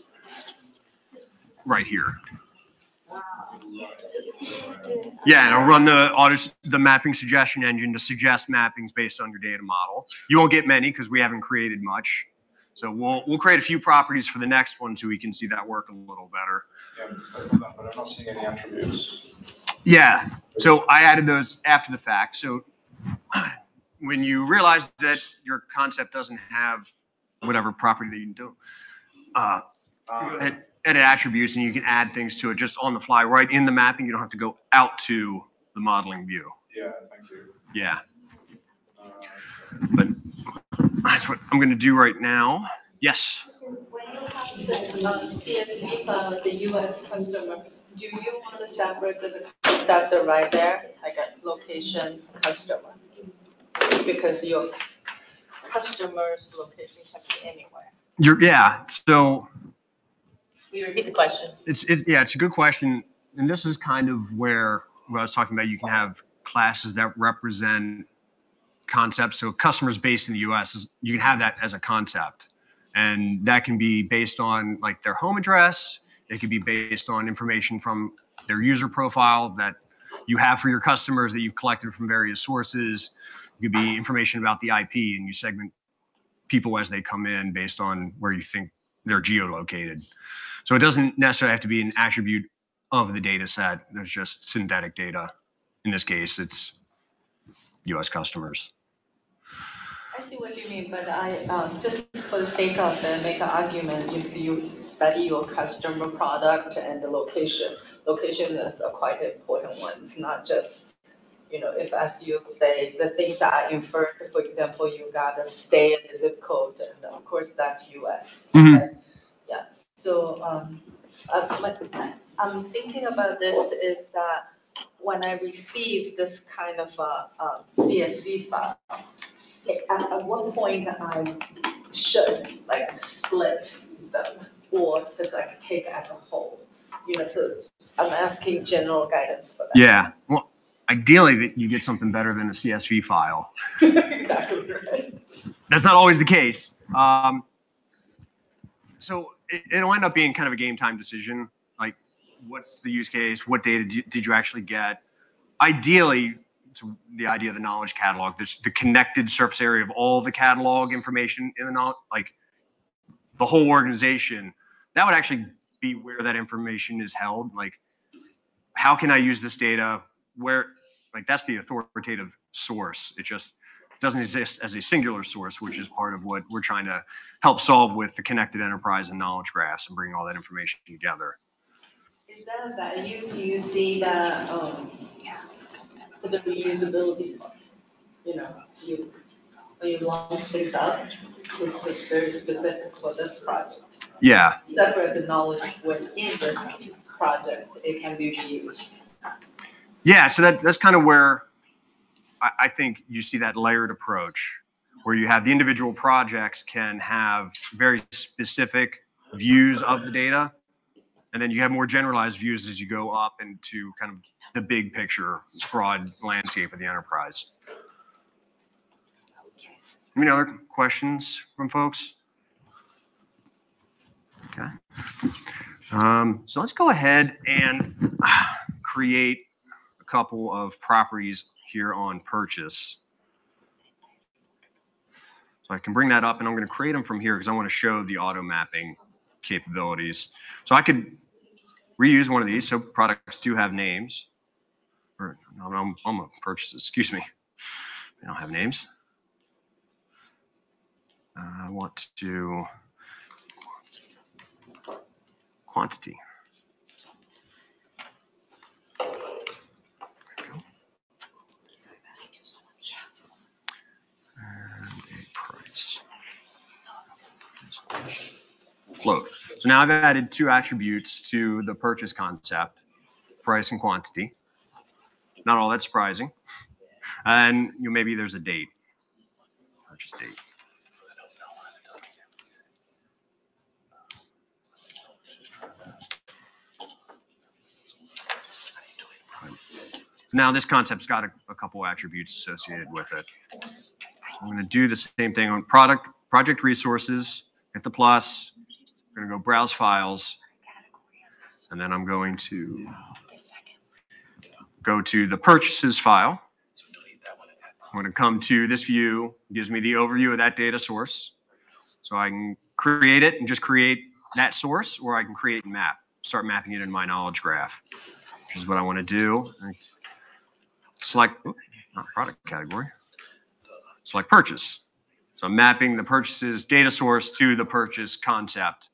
right here. Yeah, it'll run the mapping suggestion engine to suggest mappings based on your data model. You won't get many because we haven't created much. So we'll create a few properties for the next one so we can see that work a little better. Yeah, but I'm not seeing any attributes. Yeah, so I added those after the fact. So when you realize that your concept doesn't have whatever property that you do, edit attributes and you can add things to it just on the fly right in the mapping. You don't have to go out to the modeling view. Yeah, thank you. Yeah. But that's what I'm going to do right now. Yes. CSV file, the US customer, do you want to separate the exactly right there, like a location customer? Because your customer's location can be anywhere. So We repeat the question. it's a good question. And this is kind of where what I was talking about. You can have classes that represent concept. So customers based in the US, you can have that as a concept. And that can be based on like their home address. It could be based on information from their user profile that you have for your customers that you've collected from various sources. It could be information about the IP, and you segment people as they come in based on where you think they're geolocated. So it doesn't necessarily have to be an attribute of the data set. There's just synthetic data. In this case, it's US customers. I see what you mean, but I, just for the sake of it, make an argument, if you study your customer product and the location is a quite important one. It's not just, you know, if as you say, the things that are inferred, for example, you gotta stay in the zip code, and of course that's US. Mm-hmm. Right? Yeah, so, I'm thinking about this is that when I receive this kind of CSV file, at what point I should like split them or just like take as a whole? You know, so I'm asking general guidance for that. Yeah. Well, ideally, you get something better than a CSV file. Exactly right. That's not always the case. So it'll end up being kind of a game time decision. Like, what's the use case? What data did you actually get? Ideally, it's the idea of the knowledge catalog. There's the connected surface area of all the catalog information in the knowledge, like the whole organization. That would actually be where that information is held. Like, how can I use this data? Where, like, that's the authoritative source. It just doesn't exist as a singular source, which is part of what we're trying to help solve with the connected enterprise and knowledge graphs and bringing all that information together. Is that a value? Do you see that for the reusability part? You know, when you long things up, it's very specific for this project. Yeah. Separate the knowledge within this project, it can be reused. Yeah, so that's kind of where I think you see that layered approach, where you have the individual projects can have very specific views of the data, and then you have more generalized views as you go up into kind of the big picture, broad landscape of the enterprise. Any other questions from folks? Okay. So let's go ahead and create a couple of properties here on purchase. So I can bring that up, and I'm going to create them from here because I want to show the auto mapping capabilities. So I could reuse one of these. So products do have names. Or I'm on purchases, excuse me. They don't have names. I want to quantity. And a price. Float. So now I've added two attributes to the purchase concept, price and quantity. Not all that surprising. And maybe there's a date, purchase date. Now this concept's got a couple attributes associated with it. So I'm going to do the same thing on project resources, hit the plus. I'm going to go browse files, and then I'm going to go to the purchases file. I'm going to come to this view, it gives me the overview of that data source. So I can create it and just create that source, or I can create and map, start mapping it in my knowledge graph, which is what I want to do. Select, not product category, select purchase. So I'm mapping the purchases data source to the purchase concept.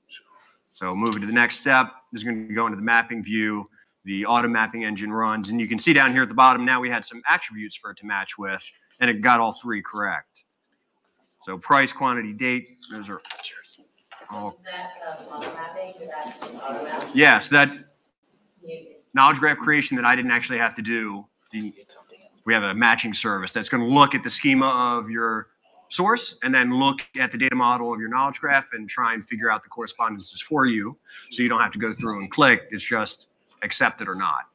So moving to the next step, this is going to go into the mapping view. The auto mapping engine runs, and you can see down here at the bottom, now we had some attributes for it to match with, and it got all three correct. So price, quantity, date, those are all. Is that auto mapping? That's auto mapping? Yeah, so that knowledge graph creation that I didn't actually have to do, we have a matching service that's going to look at the schema of your source and then look at the data model of your knowledge graph and try and figure out the correspondences for you, so you don't have to go through and click. It's just accept it or not.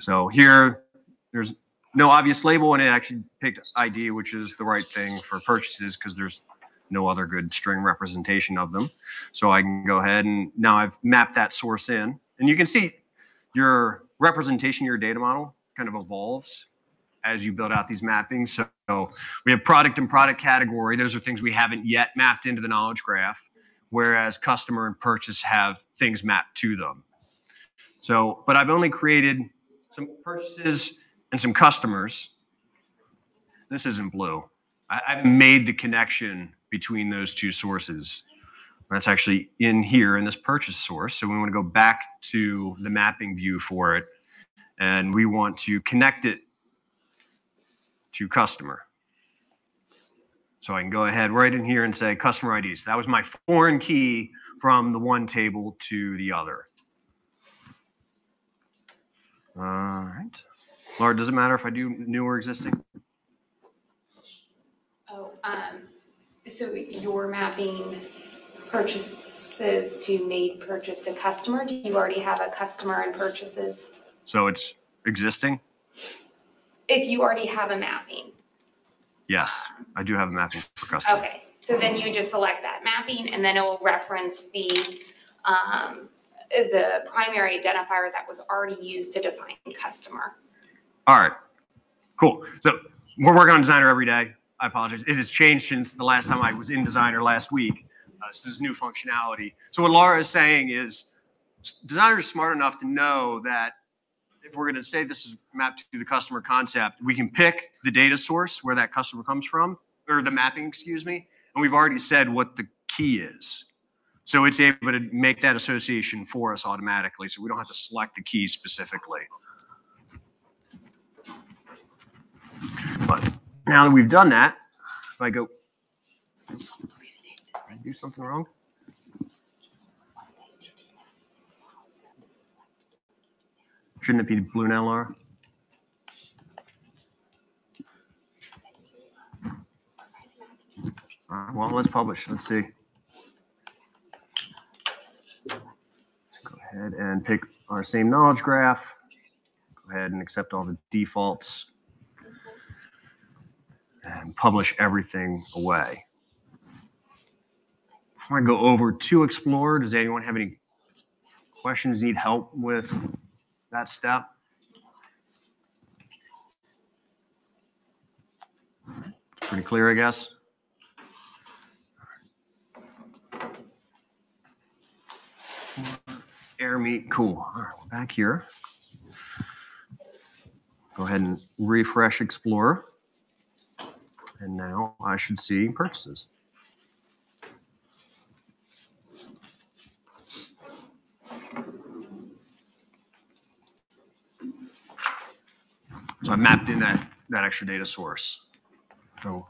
So here, there's no obvious label, and it actually picked ID, which is the right thing for purchases because there's no other good string representation of them. So I can go ahead and now I've mapped that source in, and you can see your representation, your data model kind of evolves as you build out these mappings. So we have product and product category. Those are things we haven't yet mapped into the knowledge graph, whereas customer and purchase have things mapped to them. So, but I've only created some purchases and some customers. This isn't blue. I've made the connection between those two sources. That's actually in here in this purchase source. So we want to go back to the mapping view for it, and we want to connect it to customer. So I can go ahead right in here and say customer IDs. That was my foreign key from the one table to the other. All right. Laura, does it matter if I do new or existing? Oh, so you're mapping purchases to made purchase to customer? Do you already have a customer and purchases? So it's existing? If you already have a mapping. Yes, I do have a mapping for customer. Okay, so then you just select that mapping and then it will reference the primary identifier that was already used to define customer. All right, cool. So we're working on Designer every day. I apologize. It has changed since the last time I was in Designer last week. This is new functionality. So what Laura is saying is Designer is smart enough to know that if we're going to say this is mapped to the customer concept, we can pick the data source where that customer comes from, or the mapping, excuse me, and we've already said what the key is. So it's able to make that association for us automatically, so we don't have to select the key specifically. But now that we've done that, if I go, did I do something wrong? Shouldn't it be blue now, Laura? All right, well, let's publish. Let's see. Go ahead and pick our same knowledge graph. Go ahead and accept all the defaults. And publish everything away. I'm going to go over to Explorer. Does anyone have any questions, need help with that step? Pretty clear, I guess. Air meet, cool. All right, we're back here. Go ahead and refresh Explorer. And now I should see purchases. So I mapped in that extra data source. So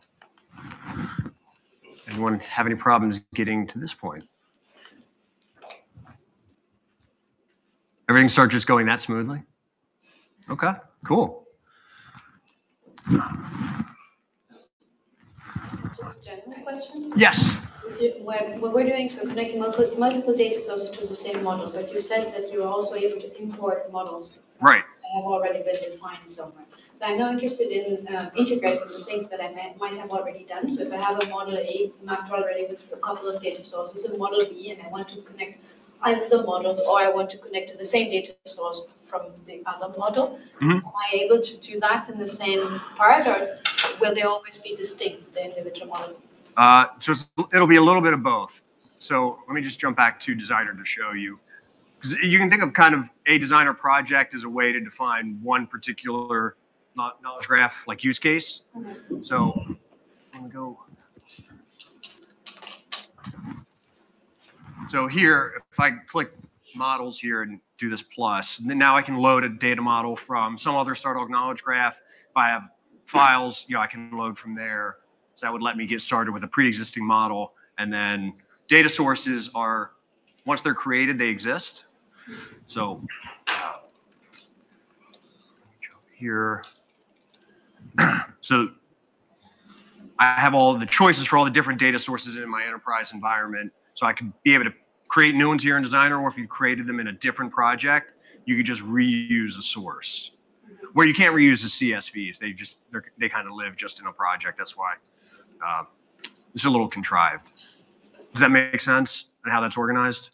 anyone have any problems getting to this point? Everything start just going that smoothly? Okay, cool. General question? Yes. When we're doing, so connecting multiple data sources to the same model, but you said that you're also able to import models. Right. That have already been defined somewhere. So I'm now interested in integrating the things that I might have already done. So if I have a model A mapped already with a couple of data sources and model B, and I want to connect either the models or I want to connect to the same data source from the other model, am I able to do that in the same part, or will they always be distinct, the individual models? So it'll be a little bit of both. So let me just jump back to Designer to show you. Because you can think of kind of a Designer project as a way to define one particular knowledge graph, like use case. So I'm gonna go. So here, if I click models here and do this plus, and then now I can load a data model from some other Stardog knowledge graph. If I have files, I can load from there. So that would let me get started with a pre-existing model. And then data sources are, once they're created, they exist. So jump here. So I have all the choices for all the different data sources in my enterprise environment. So I can be able to create new ones here in Designer, or if you created them in a different project, you could just reuse a source. where you can't reuse the CSVs. They kind of live just in a project. That's why it's a little contrived. Does that make sense and how that's organized?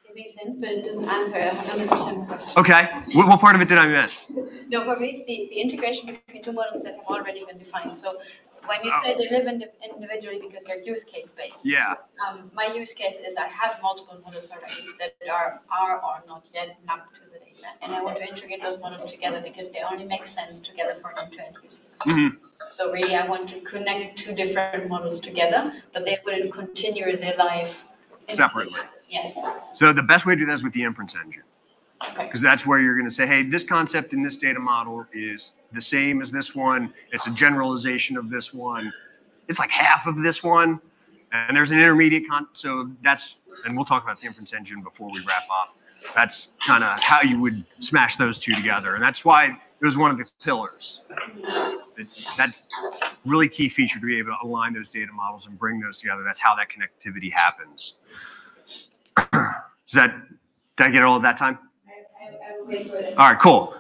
It makes sense, but it doesn't answer 100% question. Okay. What part of it did I miss? No, for me, it's the integration between two models that have already been defined. So when you say they live individually because they're use case based. Yeah. My use case is I have multiple models already that are or not yet mapped to the data. And I want to integrate those models together because they only make sense together for an end-to-end use case. Mm-hmm. So really, I want to connect two different models together, but they wouldn't continue their life Separately. Yes. So the best way to do that is with the inference engine. Okay. Because that's where you're going to say, hey, this concept in this data model is the same as this one. It's a generalization of this one. It's like half of this one. And there's an intermediate so that's, and we'll talk about the inference engine before we wrap up. That's kind of how you would smash those two together. And that's why it was one of the pillars. That's really key feature to be able to align those data models and bring those together. That's how that connectivity happens. Did I get all of that time? I will wait for it. All right, cool.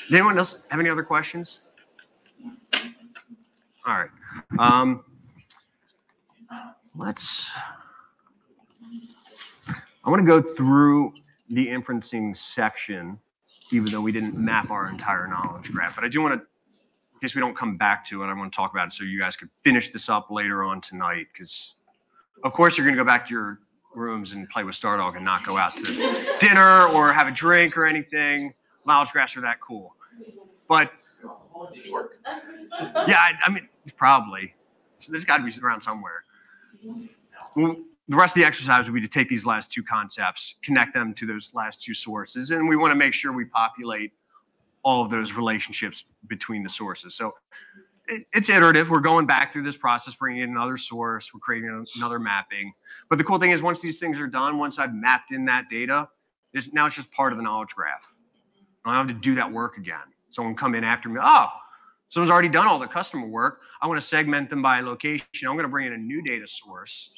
Does anyone else have any other questions? All right. I want to go through the inferencing section, even though we didn't map our entire knowledge graph. But I do want to, in case we don't come back to it, I want to talk about it so you guys could finish this up later on tonight. Because, of course, you're going to go back to your rooms and play with Stardog and not go out to dinner or have a drink or anything. Knowledge graphs are that cool. But, yeah, I mean, probably. So there's got to be around somewhere. Well, the rest of the exercise would be to take these last two concepts, connect them to those last two sources, and we want to make sure we populate all of those relationships between the sources. So it's iterative. We're going back through this process, bringing in another source. We're creating another mapping. But the cool thing is once these things are done, once I've mapped in that data, now it's just part of the knowledge graph. I don't have to do that work again. Someone come in after me, oh, someone's already done all the customer work. I want to segment them by location. I'm going to bring in a new data source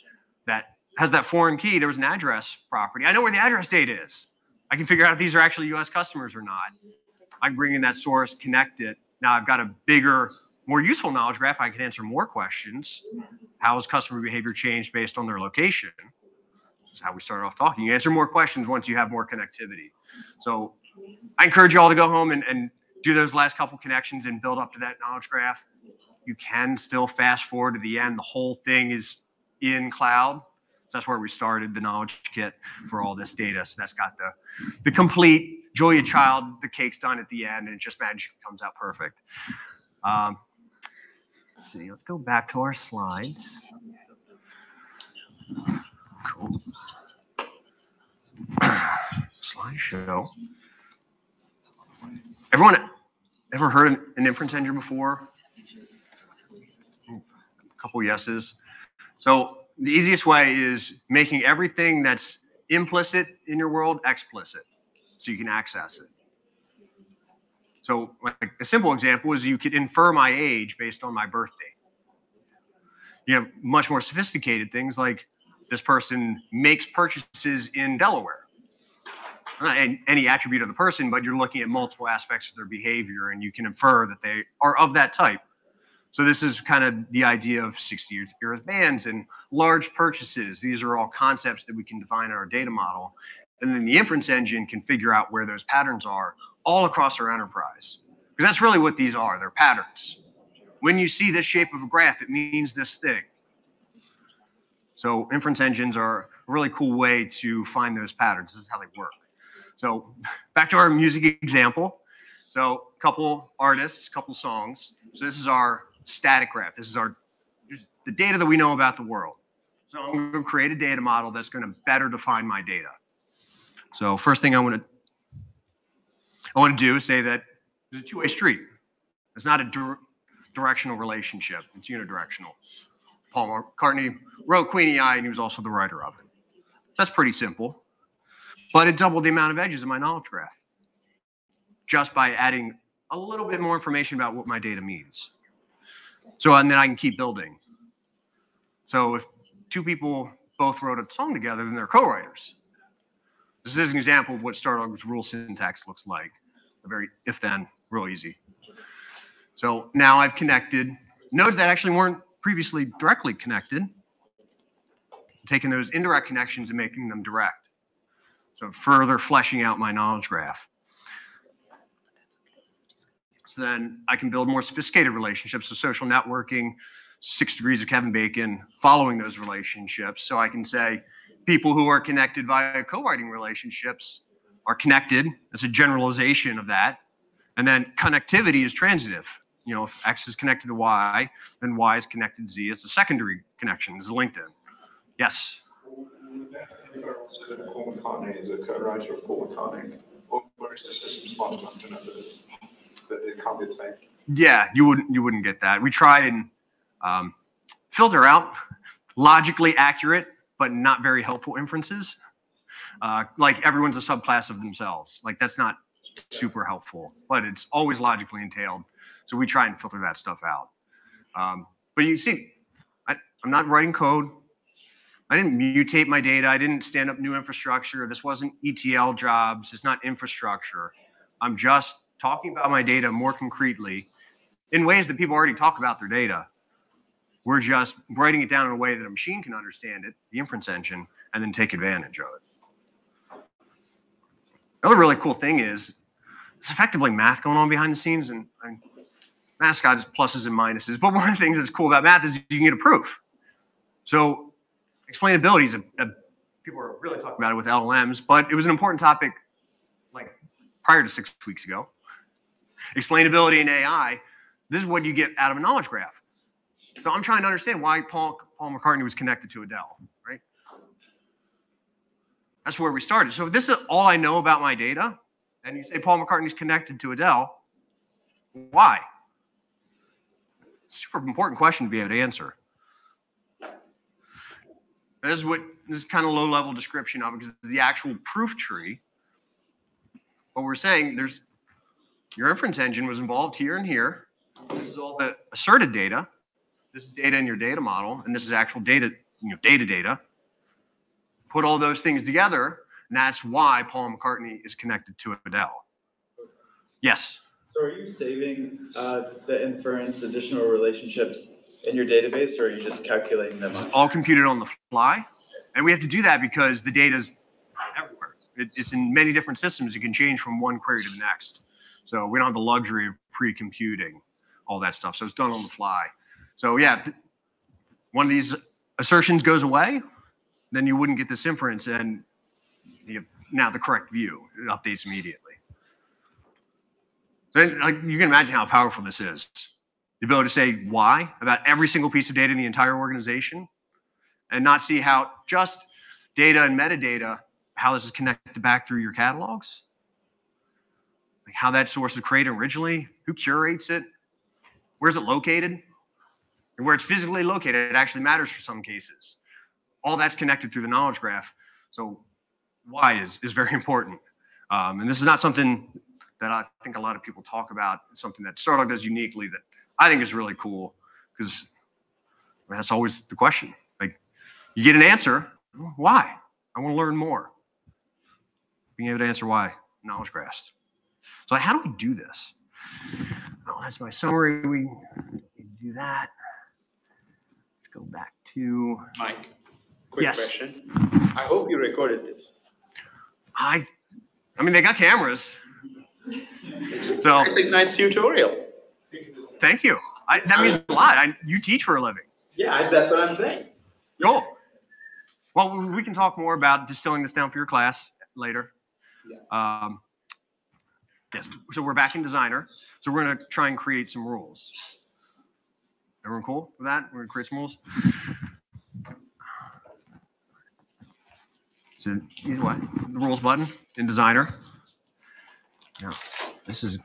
that has that foreign key. There was an address property. I know where the address data is. I can figure out if these are actually US customers or not. I can bring in that source, connect it. Now I've got a bigger, more useful knowledge graph. I can answer more questions. How has customer behavior changed based on their location? This is how we started off talking. You answer more questions once you have more connectivity. So I encourage you all to go home and do those last couple connections and build up to that knowledge graph. You can still fast forward to the end. The whole thing is in cloud. So that's where we started the knowledge kit for all this data. So that's got the complete Julia Child, the cake's done at the end, and it just magically comes out perfect. Let's see, let's go back to our slides. Cool. Slideshow. Everyone ever heard an inference engine before? A couple yeses. So the easiest way is making everything that's implicit in your world explicit, so you can access it. So like a simple example is you could infer my age based on my birth date. You have much more sophisticated things like this person makes purchases in Delaware. Not any attribute of the person, but you're looking at multiple aspects of their behavior and you can infer that they are of that type. So this is kind of the idea of 60 years bands and large purchases. These are all concepts that we can define in our data model. And then the inference engine can figure out where those patterns are all across our enterprise. Because that's really what these are, they're patterns. When you see this shape of a graph, it means this thing. So inference engines are a really cool way to find those patterns. This is how they work. So back to our music example. So a couple artists, a couple songs. So this is our static graph. This is the data that we know about the world. So I'm going to create a data model that's going to better define my data. So first thing I want to do is say that there's a two-way street. It's not a directional relationship. It's unidirectional. Paul McCartney wrote Queenie Eye, and he was also the writer of it. That's pretty simple. But it doubled the amount of edges in my knowledge graph just by adding a little bit more information about what my data means. So, and then I can keep building. So if two people both wrote a song together, then they're co-writers. This is an example of what Stardog's rule syntax looks like, a very if-then real easy. So now I've connected nodes that actually weren't previously directly connected, taking those indirect connections and making them direct. So further fleshing out my knowledge graph. So then I can build more sophisticated relationships, so social networking, 6 degrees of Kevin Bacon, following those relationships. So I can say people who are connected via co-writing relationships are connected. That's a generalization of that. And then connectivity is transitive. You know, if X is connected to Y, then Y is connected to Z. It's a secondary connection. It's LinkedIn. Yes? Also, Paul McCartney is a co-writer of Paul McCartney. Or is the system smart enough to know that it can't be the same? Yeah, you wouldn't get that. We try and filter out logically accurate but not very helpful inferences. Like everyone's a subclass of themselves. Like that's not super helpful, but it's always logically entailed. So we try and filter that stuff out. But you see, I'm not writing code. I didn't mutate my data. I didn't stand up new infrastructure. This wasn't ETL jobs. It's not infrastructure. I'm just talking about my data more concretely in ways that people already talk about their data. We're just writing it down in a way that a machine can understand it, the inference engine, and then take advantage of it. Another really cool thing is it's effectively math going on behind the scenes, and math's got its pluses and minuses. But one of the things that's cool about math is you can get a proof. So explainability is people are really talking about it with LLMs, but it was an important topic like prior to 6 weeks ago. Explainability in AI, this is what you get out of a knowledge graph. So I'm trying to understand why Paul McCartney was connected to Adele, right? That's where we started. So if this is all I know about my data, and you say Paul McCartney's connected to Adele, why? Super important question to be able to answer. This is kind of low-level description of it because the actual proof tree. What we're saying, there's your inference engine was involved here and here. This is all the asserted data. This is data in your data model, and this is actual data, data. Put all those things together, and that's why Paul McCartney is connected to Adele. Yes? So are you saving the inference additional relationships in your database, or are you just calculating them? It's all computed on the fly, and we have to do that because the data is everywhere. It's in many different systems. It can change from one query to the next. So we don't have the luxury of pre-computing all that stuff. So it's done on the fly. So yeah, if one of these assertions goes away, then you wouldn't get this inference, and you have now the correct view. It updates immediately. So you can imagine how powerful this is. The ability to say why about every single piece of data in the entire organization, and not see how just data and metadata, how this is connected back through your catalogs, like how that source was created originally, who curates it, where's it located, and where it's physically located, it actually matters for some cases. All that's connected through the knowledge graph. So why is very important. And this is not something that I think a lot of people talk about. It's something that Stardog does uniquely that I think is really cool, because that's always the question. Like, you get an answer, why? I want to learn more. Being able to answer why, knowledge graphs. So how do we do this? Oh, that's my summary. We do that. Let's go back to Mike. Quick yes. question. I hope you recorded this. I mean, they got cameras. So it's a nice tutorial. Thank you. That means a lot. You teach for a living. Yeah, that's what I'm saying. Cool. Well, we can talk more about distilling this down for your class later. Yeah. Yes. So we're back in Designer. So we're going to try and create some rules. Everyone cool with that? We're going to create some rules. So use what? The rules button in Designer. Now, this is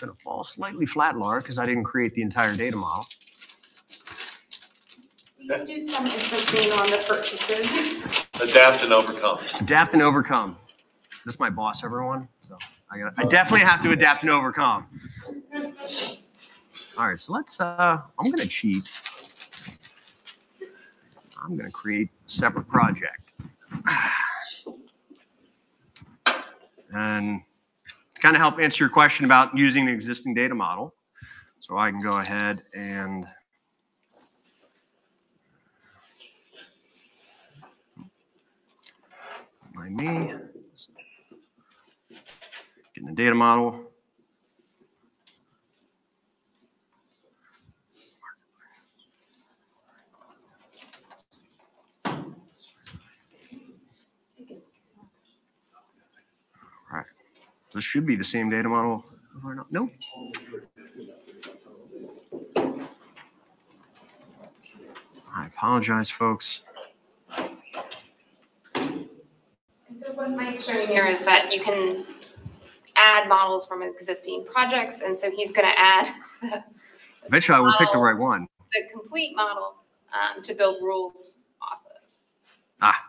going to fall slightly flat, Laura, because I didn't create the entire data model. You can do some inferencing on the purchases. Adapt and overcome. Adapt and overcome. This is my boss, everyone. So I definitely have to adapt and overcome. All right, so let's, I'm going to cheat. I'm going to create a separate project. And kind of help answer your question about using an existing data model. So I can go ahead and by me, getting the data model. All right, this should be the same data model. Or not? Nope. I apologize, folks. And so what Mike's showing here is that you can add models from existing projects, and so he's going to add. Eventually, I will pick the right one. The complete model to build rules off of. Ah.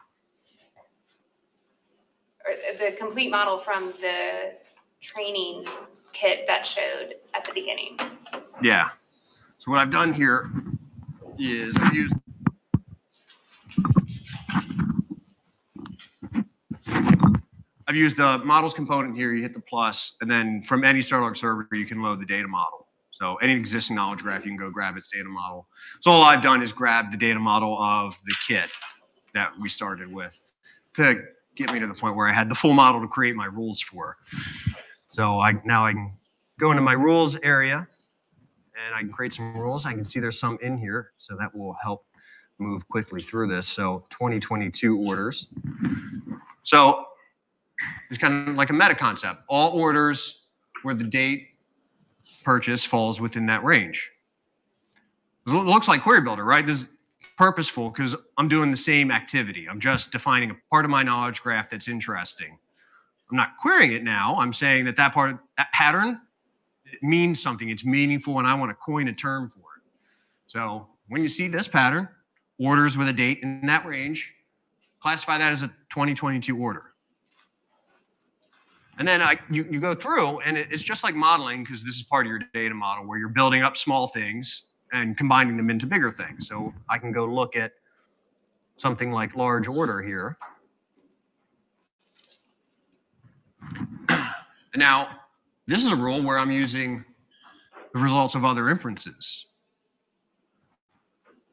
Or the complete model from the training kit that showed at the beginning. Yeah. So what I've done here is I've used the models component here. You hit the plus, and then from any Stardog server, you can load the data model. So any existing knowledge graph, you can go grab its data model. So all I've done is grab the data model of the kit that we started with to get me to the point where I had the full model to create my rules for. So now I can go into my rules area, and I can create some rules. I can see there's some in here, so that will help move quickly through this. So 2022 orders. So it's kind of like a meta concept. All orders where the date purchase falls within that range. It looks like Query Builder, right? This is purposeful because I'm doing the same activity. I'm just defining a part of my knowledge graph that's interesting. I'm not querying it now. I'm saying that that pattern, it means something. It's meaningful, and I want to coin a term for it. So when you see this pattern, orders with a date in that range, classify that as a 2022 order. And then you go through, and it's just like modeling, because this is part of your data model where you're building up small things and combining them into bigger things. So I can go look at something like large order here. And now, this is a rule where I'm using the results of other inferences.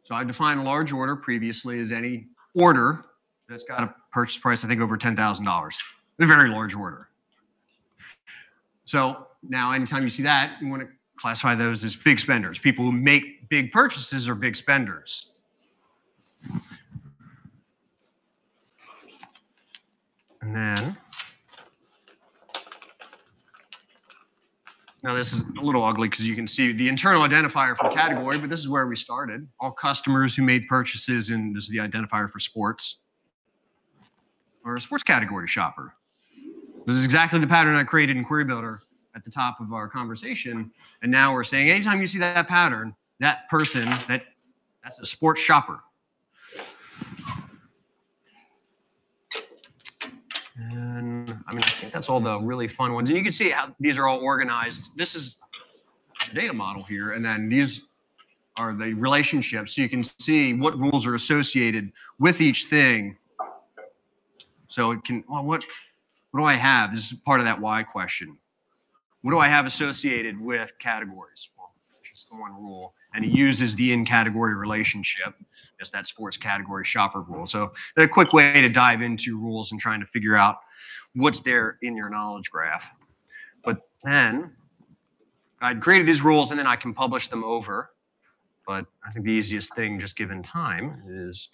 So I defined a large order previously as any order that's got a purchase price, I think, over $10,000. A very large order. So now anytime you see that, you want to classify those as big spenders. People who make big purchases are big spenders. And then, now this is a little ugly because you can see the internal identifier for category, but this is where we started. All customers who made purchases, and this is the identifier for sports, or a sports category shopper. This is exactly the pattern I created in Query Builder at the top of our conversation. And now we're saying anytime you see that pattern, that person, that's a sports shopper. And I mean, I think that's all the really fun ones. And you can see how these are all organized. This is the data model here. And then these are the relationships. So you can see what rules are associated with each thing. So it can, well, what do I have? This is part of that why question. What do I have associated with categories? Well, just the one rule. And it uses the in-category relationship. It's that sports category shopper rule. So a quick way to dive into rules and trying to figure out what's there in your knowledge graph. But then I created these rules, and then I can publish them over. But I think the easiest thing, just given time, is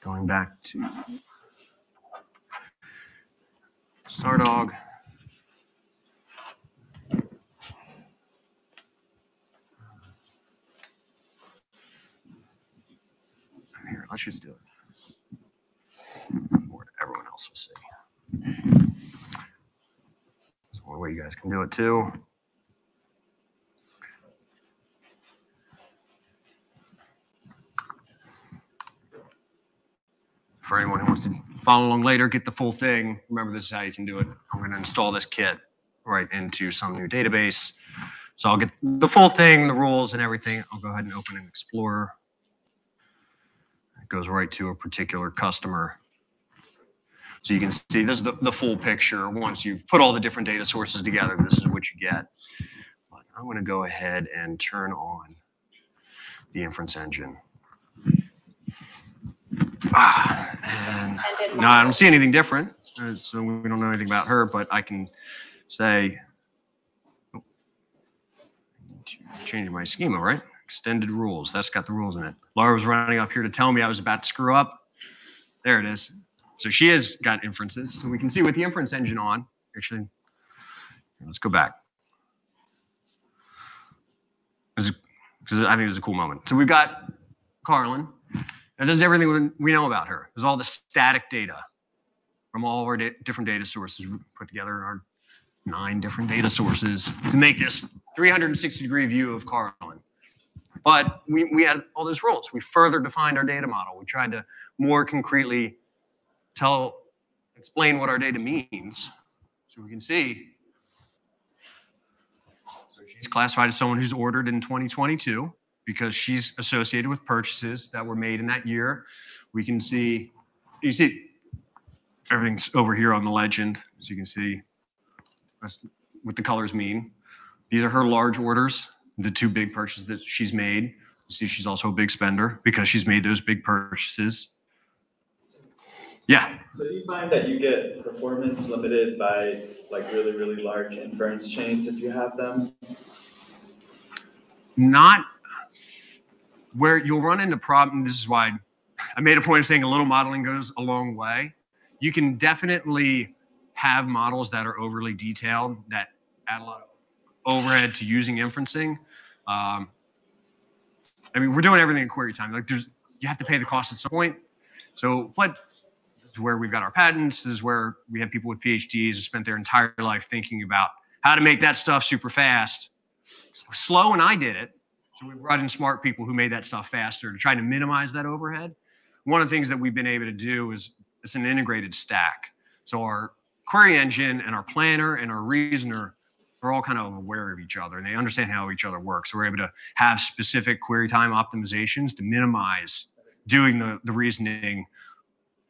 going back to Stardog. Here, let's just do it. What everyone else will see. There's one way you guys can do it too. For anyone who wants to follow along later, get the full thing, remember this is how you can do it. I'm going to install this kit right into some new database. So I'll get the full thing, the rules and everything. I'll go ahead and open an Explorer. It goes right to a particular customer. So you can see this is the full picture. Once you've put all the different data sources together, this is what you get. But I'm going to go ahead and turn on the inference engine. And no, I don't see anything different. So we don't know anything about her, but I can say, oh, change my schema, right? Extended rules. That's got the rules in it. Laura was running up here to tell me I was about to screw up. There it is. So she has got inferences. So we can see with the inference engine on, actually, let's go back. Because I think it's a cool moment. So we've got Carlin. And there's everything we know about her. There's all the static data from all of our different data sources we put together in our 9 different data sources to make this 360-degree view of Carlin. But we had all those rules. We further defined our data model. We tried to more concretely explain what our data means. So we can see, so she's classified as someone who's ordered in 2022 because she's associated with purchases that were made in that year. We can see, you see everything's over here on the legend. So you can see what the colors mean. These are her large orders, the 2 big purchases that she's made. You see she's also a big spender because she's made those big purchases. Yeah. So do you find that you get performance limited by like really, really large inference chains if you have them? Not where you'll run into problem. This is why I made a point of saying a little modeling goes a long way. You can definitely have models that are overly detailed that add a lot of overhead to using inferencing. I mean, we're doing everything in query time. Like you have to pay the cost at some point. So, but this is where we've got our patents. This is where we have people with PhDs who spent their entire life thinking about how to make that stuff super fast. It was slow when I did it. So we brought in smart people who made that stuff faster to try to minimize that overhead. One of the things that we've been able to do is it's an integrated stack. So our query engine and our planner and our reasoner are all kind of aware of each other and they understand how each other works. So we're able to have specific query time optimizations to minimize doing the reasoning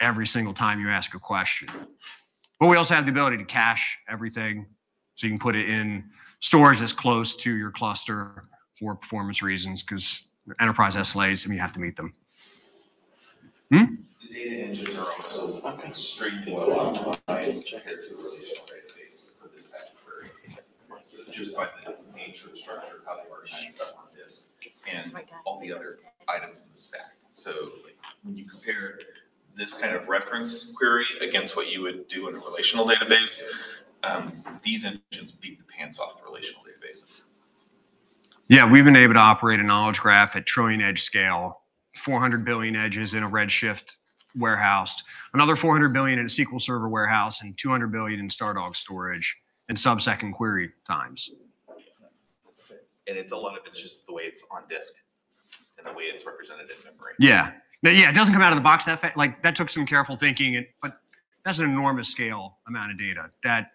every single time you ask a question. But we also have the ability to cache everything. So you can put it in storage that's close to your cluster for performance reasons, because enterprise SLAs, I mean, you have to meet them. The data engines are also extremely well optimized compared to a relational database for this type of query. So just by the nature of the structure of how they organize stuff on disk and all the other items in the stack. So like, when you compare this kind of reference query against what you would do in a relational database, these engines beat the pants off the relational databases. Yeah, we've been able to operate a knowledge graph at trillion edge scale, 400 billion edges in a Redshift warehouse, another 400 billion in a SQL Server warehouse, and 200 billion in Stardog storage and sub-second query times. And it's a lot of it's just the way it's on disk and the way it's represented in memory. Yeah. Now, yeah, it doesn't come out of the box that fast. Like that took some careful thinking, but that's an enormous scale amount of data that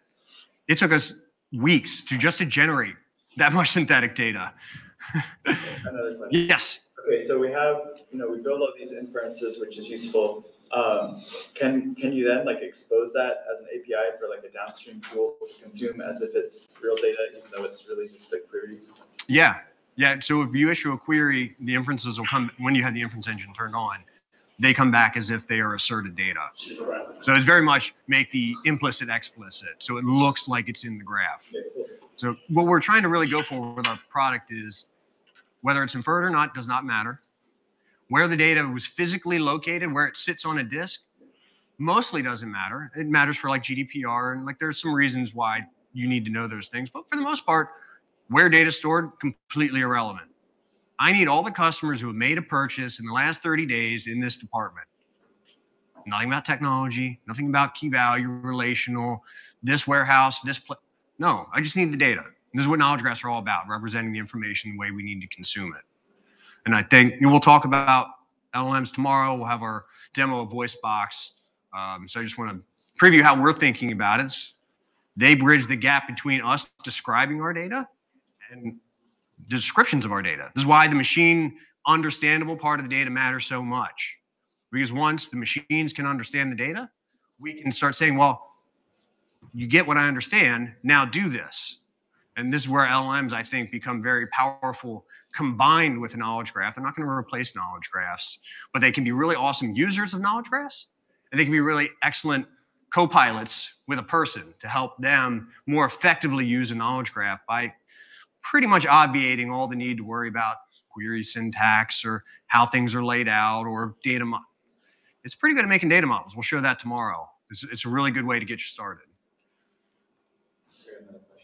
it took us weeks to generate that much synthetic data. Another question. Yes. Okay, so we have, we build all these inferences, which is useful. Can you then like expose that as an API for like a downstream tool to consume as if it's real data, even though it's really just a query? Yeah. Yeah. So if you issue a query, the inferences will come when you have the inference engine turned on. They come back as if they are asserted data. So it's very much make the implicit explicit. So it looks like it's in the graph. So what we're trying to really go for with our product is whether it's inferred or not does not matter. Where the data was physically located, where it sits on a disk, mostly doesn't matter. It matters for like GDPR and like there's some reasons why you need to know those things. But for the most part, where data is stored, completely irrelevant. I need all the customers who have made a purchase in the last 30 days in this department. Nothing about technology, nothing about key value, relational, this warehouse, no, I just need the data. This is what knowledge graphs are all about, representing the information the way we need to consume it. And I think we'll talk about LLMs tomorrow. We'll have our demo of VoiceBox. So I just want to preview how we're thinking about it. They bridge the gap between us describing our data and the descriptions of our data. This is why the machine understandable part of the data matters so much. Because once the machines can understand the data, we can start saying, well, you get what I understand, now do this. And this is where LLMs, I think, become very powerful combined with a knowledge graph. They're not going to replace knowledge graphs, but they can be really awesome users of knowledge graphs, and they can be really excellent co-pilots with a person to help them more effectively use a knowledge graph by pretty much obviating all the need to worry about query syntax or how things are laid out or data. It's pretty good at making data models. We'll show that tomorrow. It's a really good way to get you started.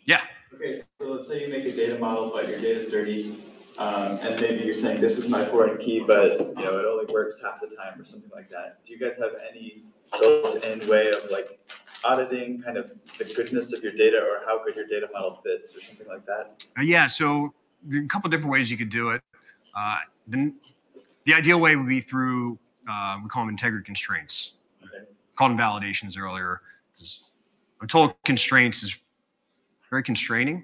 Yeah. Okay, so let's say you make a data model, but your data's dirty, and maybe you're saying this is my foreign key, but it only works half the time or something like that. Do you guys have any built-in way of like auditing kind of the goodness of your data or how good your data model fits or something like that? Yeah, so there are a couple different ways you could do it. The ideal way would be through, we call them integrity constraints. Okay. Called them validations earlier. Untold constraints is very constraining.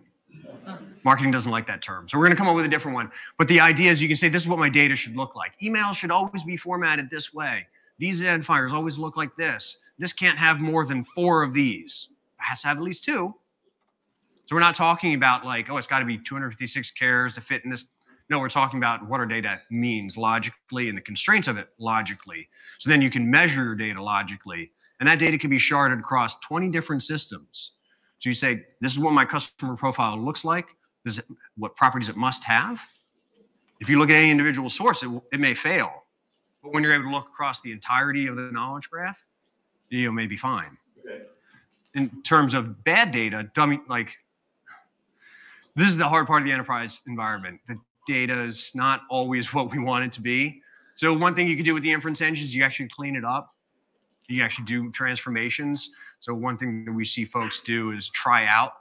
Marketing doesn't like that term. So we're going to come up with a different one. But the idea is you can say, this is what my data should look like. Email should always be formatted this way. These identifiers always look like this. This can't have more than 4 of these. It has to have at least 2. So we're not talking about like, oh, it's got to be 256 characters to fit in this. No, we're talking about what our data means logically and the constraints of it logically. So then you can measure your data logically. And that data can be sharded across 20 different systems. So you say, this is what my customer profile looks like. This is what properties it must have. If you look at any individual source, it may fail. But when you're able to look across the entirety of the knowledge graph, you may be fine. Okay. In terms of bad data, this is the hard part of the enterprise environment. The data is not always what we want it to be. So one thing you can do with the inference engine is you actually clean it up. You actually do transformations. So one thing that we see folks do is try out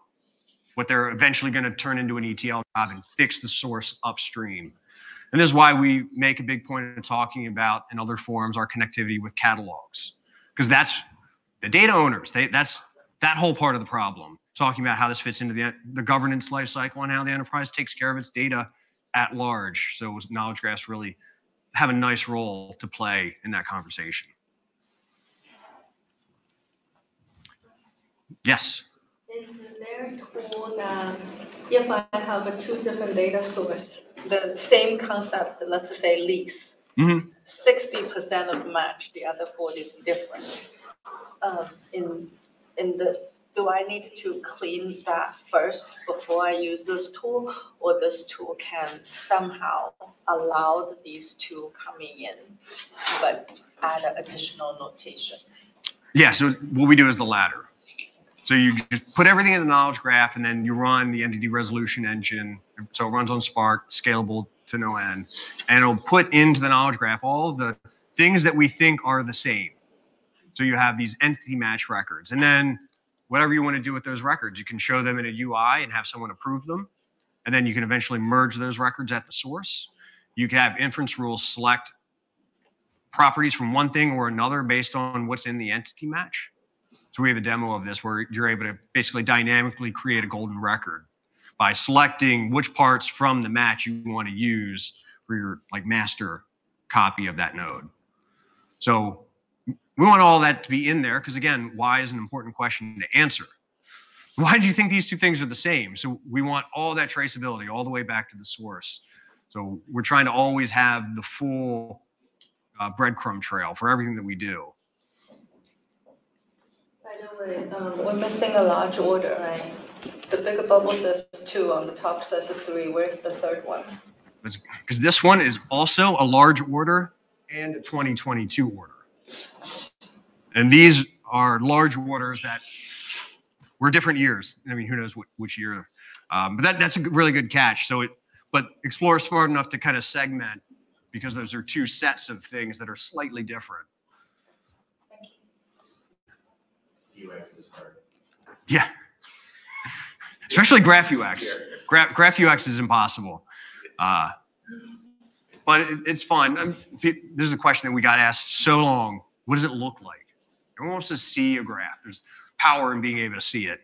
what they're eventually going to turn into an ETL job and fix the source upstream. And this is why we make a big point of talking about in other forums our connectivity with catalogs, because that's the data owners. That's that whole part of the problem. Talking about how this fits into the governance lifecycle and how the enterprise takes care of its data at large. So knowledge graphs really have a nice role to play in that conversation. Yes. In their tool, if I have 2 different data sources, the same concept, let's say lease, 60% of match, the other 40 is different. Do I need to clean that first before I use this tool, or this tool can somehow allow these 2 coming in, but add an additional notation? Yeah, so what we do is the latter. So you just put everything in the knowledge graph, and then you run the entity resolution engine. So it runs on Spark, scalable to no end. And it'll put into the knowledge graph all the things that we think are the same. So you have these entity match records. And then whatever you want to do with those records, you can show them in a UI and have someone approve them. And then you can eventually merge those records at the source. You can have inference rules select properties from one thing or another based on what's in the entity match. So we have a demo of this where you're able to basically dynamically create a golden record by selecting which parts from the match you want to use for your master copy of that node. So we want all that to be in there because, again, why is an important question to answer. Why do you think these 2 things are the same? So we want all that traceability all the way back to the source. So we're trying to always have the full breadcrumb trail for everything that we do. By the way, we're missing a large order, right? The bigger bubble says 2, on the top says 3. Where's the 3rd one? Because this one is also a large order and a 2022 order. And these are large orders that were different years. I mean, who knows which year. But that's a really good catch. But Explorer is smart enough to kind of segment because those are 2 sets of things that are slightly different. UX is hard. Yeah. Especially Graph UX. Graph UX is impossible. But it's fun. This is a question that we got asked so long. What does it look like? Everyone wants to see a graph. There's power in being able to see it.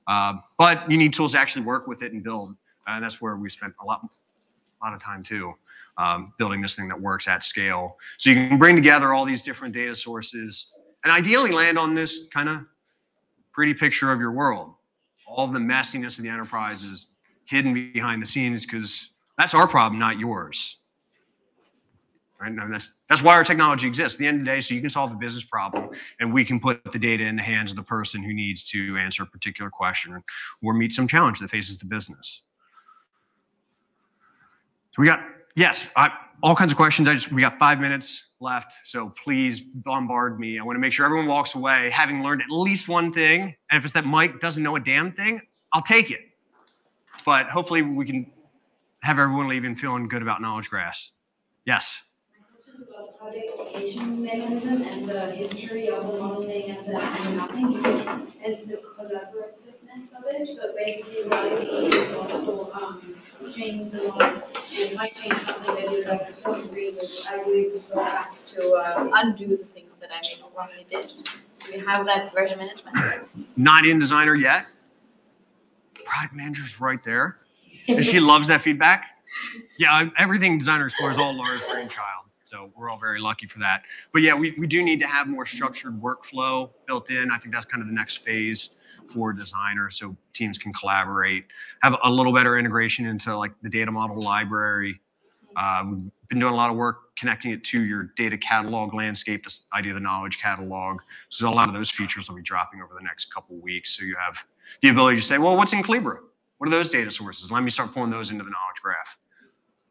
But you need tools to actually work with it and build. And that's where we spent a lot of time too, building this thing that works at scale. So you can bring together all these different data sources and ideally land on this kind of pretty picture of your world. All of the messiness of the enterprise is hidden behind the scenes because that's our problem, not yours. Right? And that's why our technology exists. At the end of the day, so you can solve a business problem, and we can put the data in the hands of the person who needs to answer a particular question or meet some challenge that faces the business. So we got, yes, all kinds of questions. We got 5 minutes left, so please bombard me. I want to make sure everyone walks away having learned at least one thing. And if it's that Mike doesn't know a damn thing, I'll take it. But hopefully we can have everyone leaving feeling good about knowledge graphs. Yes. About the application mechanism and the history of the modeling and the mapping and the collaborativeness of it. So basically, will it also change the model? It might change something that you don't agree with. I agree with go back to undo the things that I maybe wrongly did. Do we have that version management? Not in Designer yet. Product manager's right there. And she loves that feedback. Yeah, everything Designer Explorer is all Laura's brainchild. So we're all very lucky for that. But yeah, we do need to have more structured workflow built in. I think that's kind of the next phase for Designer, so teams can collaborate, have a little better integration into like the data model library. We've been doing a lot of work connecting it to your data catalog landscape, this idea of the knowledge catalog. So a lot of those features will be dropping over the next couple of weeks. So you have the ability to say, well, what's in Calibra? What are those data sources? Let me start pulling those into the knowledge graph.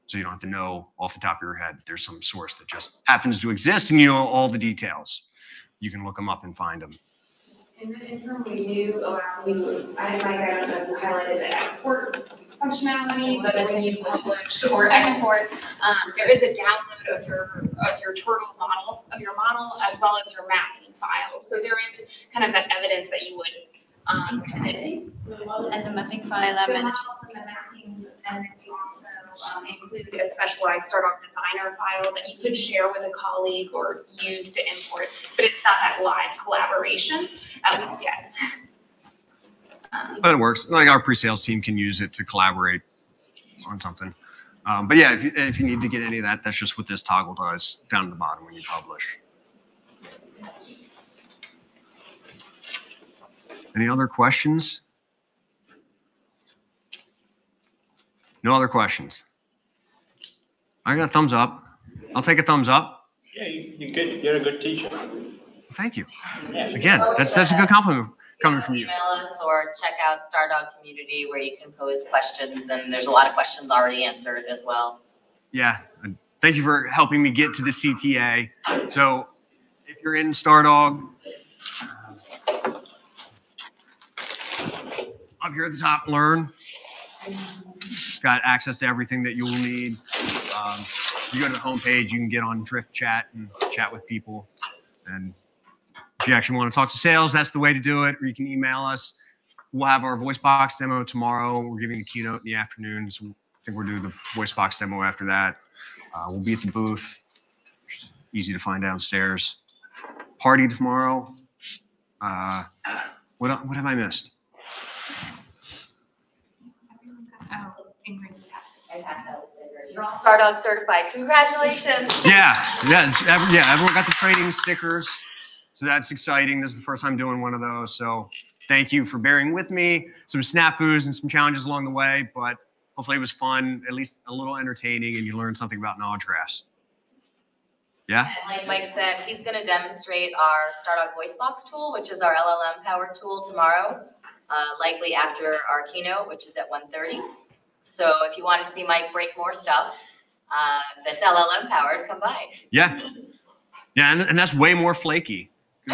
So you don't have to know off the top of your head. There's some source that just happens to exist and you know all the details. You can look them up and find them. In the interim, we do allow, I don't know if you highlighted the export functionality, but when you publish or export, there is a download of your turtle model, as well as your mapping file. So there is kind of that evidence that you would and the mapping file I managed. And the mappings, and then you also include a specialized Stardog Designer file that you could share with a colleague or use to import, but it's not that live collaboration, at least yet. But it works. Like our pre-sales team can use it to collaborate on something. But yeah, if you need to get any of that, that's just what this toggle does down at the bottom when you publish. Any other questions? No other questions. I got a thumbs up. I'll take a thumbs up. Yeah, you're good. You're a good teacher. Thank you. Yeah. Again, that's a good compliment coming from you. Email us or check out Stardog Community where you can pose questions, and there's a lot of questions already answered as well. Yeah, and thank you for helping me get to the CTA. So if you're in Stardog, up here at the top, learn. It's got access to everything that you will need. You go to the homepage, you can get on Drift Chat and chat with people. And if you actually want to talk to sales, that's the way to do it. Or you can email us. We'll have our voice box demo tomorrow. We're giving a keynote in the afternoon, so I think we'll do the voice box demo after that. We'll be at the booth, which is easy to find downstairs. Party tomorrow. What have I missed? Oh, Ingrid, you passed this. I passed out the stickers. You're all Stardog certified. Congratulations. Everyone got the training stickers. So that's exciting. This is the first time doing one of those. So thank you for bearing with me. Some snafus and some challenges along the way, but hopefully it was fun, at least a little entertaining, and you learned something about knowledge graphs. Yeah? And like Mike said, he's going to demonstrate our Stardog VoiceBox tool, which is our LLM-powered tool tomorrow, likely after our keynote, which is at 1:30. So if you want to see Mike break more stuff that's LLM-powered, come by. Yeah. Yeah, and that's way more flaky. The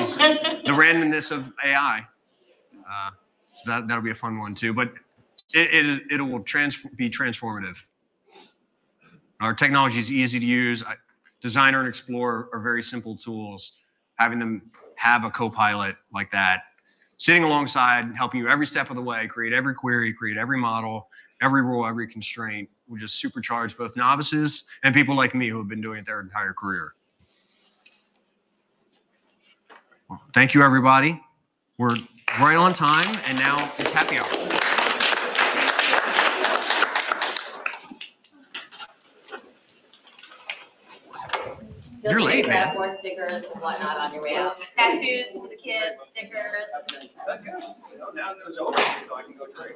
randomness of AI. So that'll be a fun one too. But it will be transformative. Our technology is easy to use. Designer and Explorer are very simple tools. Having them have a co-pilot like that, sitting alongside, helping you every step of the way, create every query, create every model, every rule, every constraint, will just supercharge both novices and people like me who have been doing it their entire career. Well, thank you, everybody. We're right on time, and now it's happy hour. You're late, man. Grab more stickers and whatnot on your way out. Tattoos for the kids, stickers. Now that it's over, so I can go trade.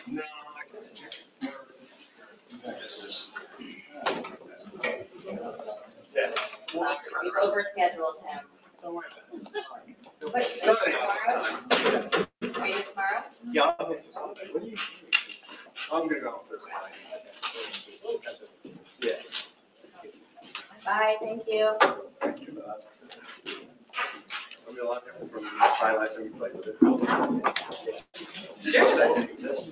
No, I can't check. We overscheduled him. Wait, tomorrow? Wait, tomorrow? Yeah, I'll get some Sunday. What do you? I'm gonna go on Thursday. Yeah. Bye, thank you. I'll be a lot different from the last time we played with it. Seriously? That didn't exist.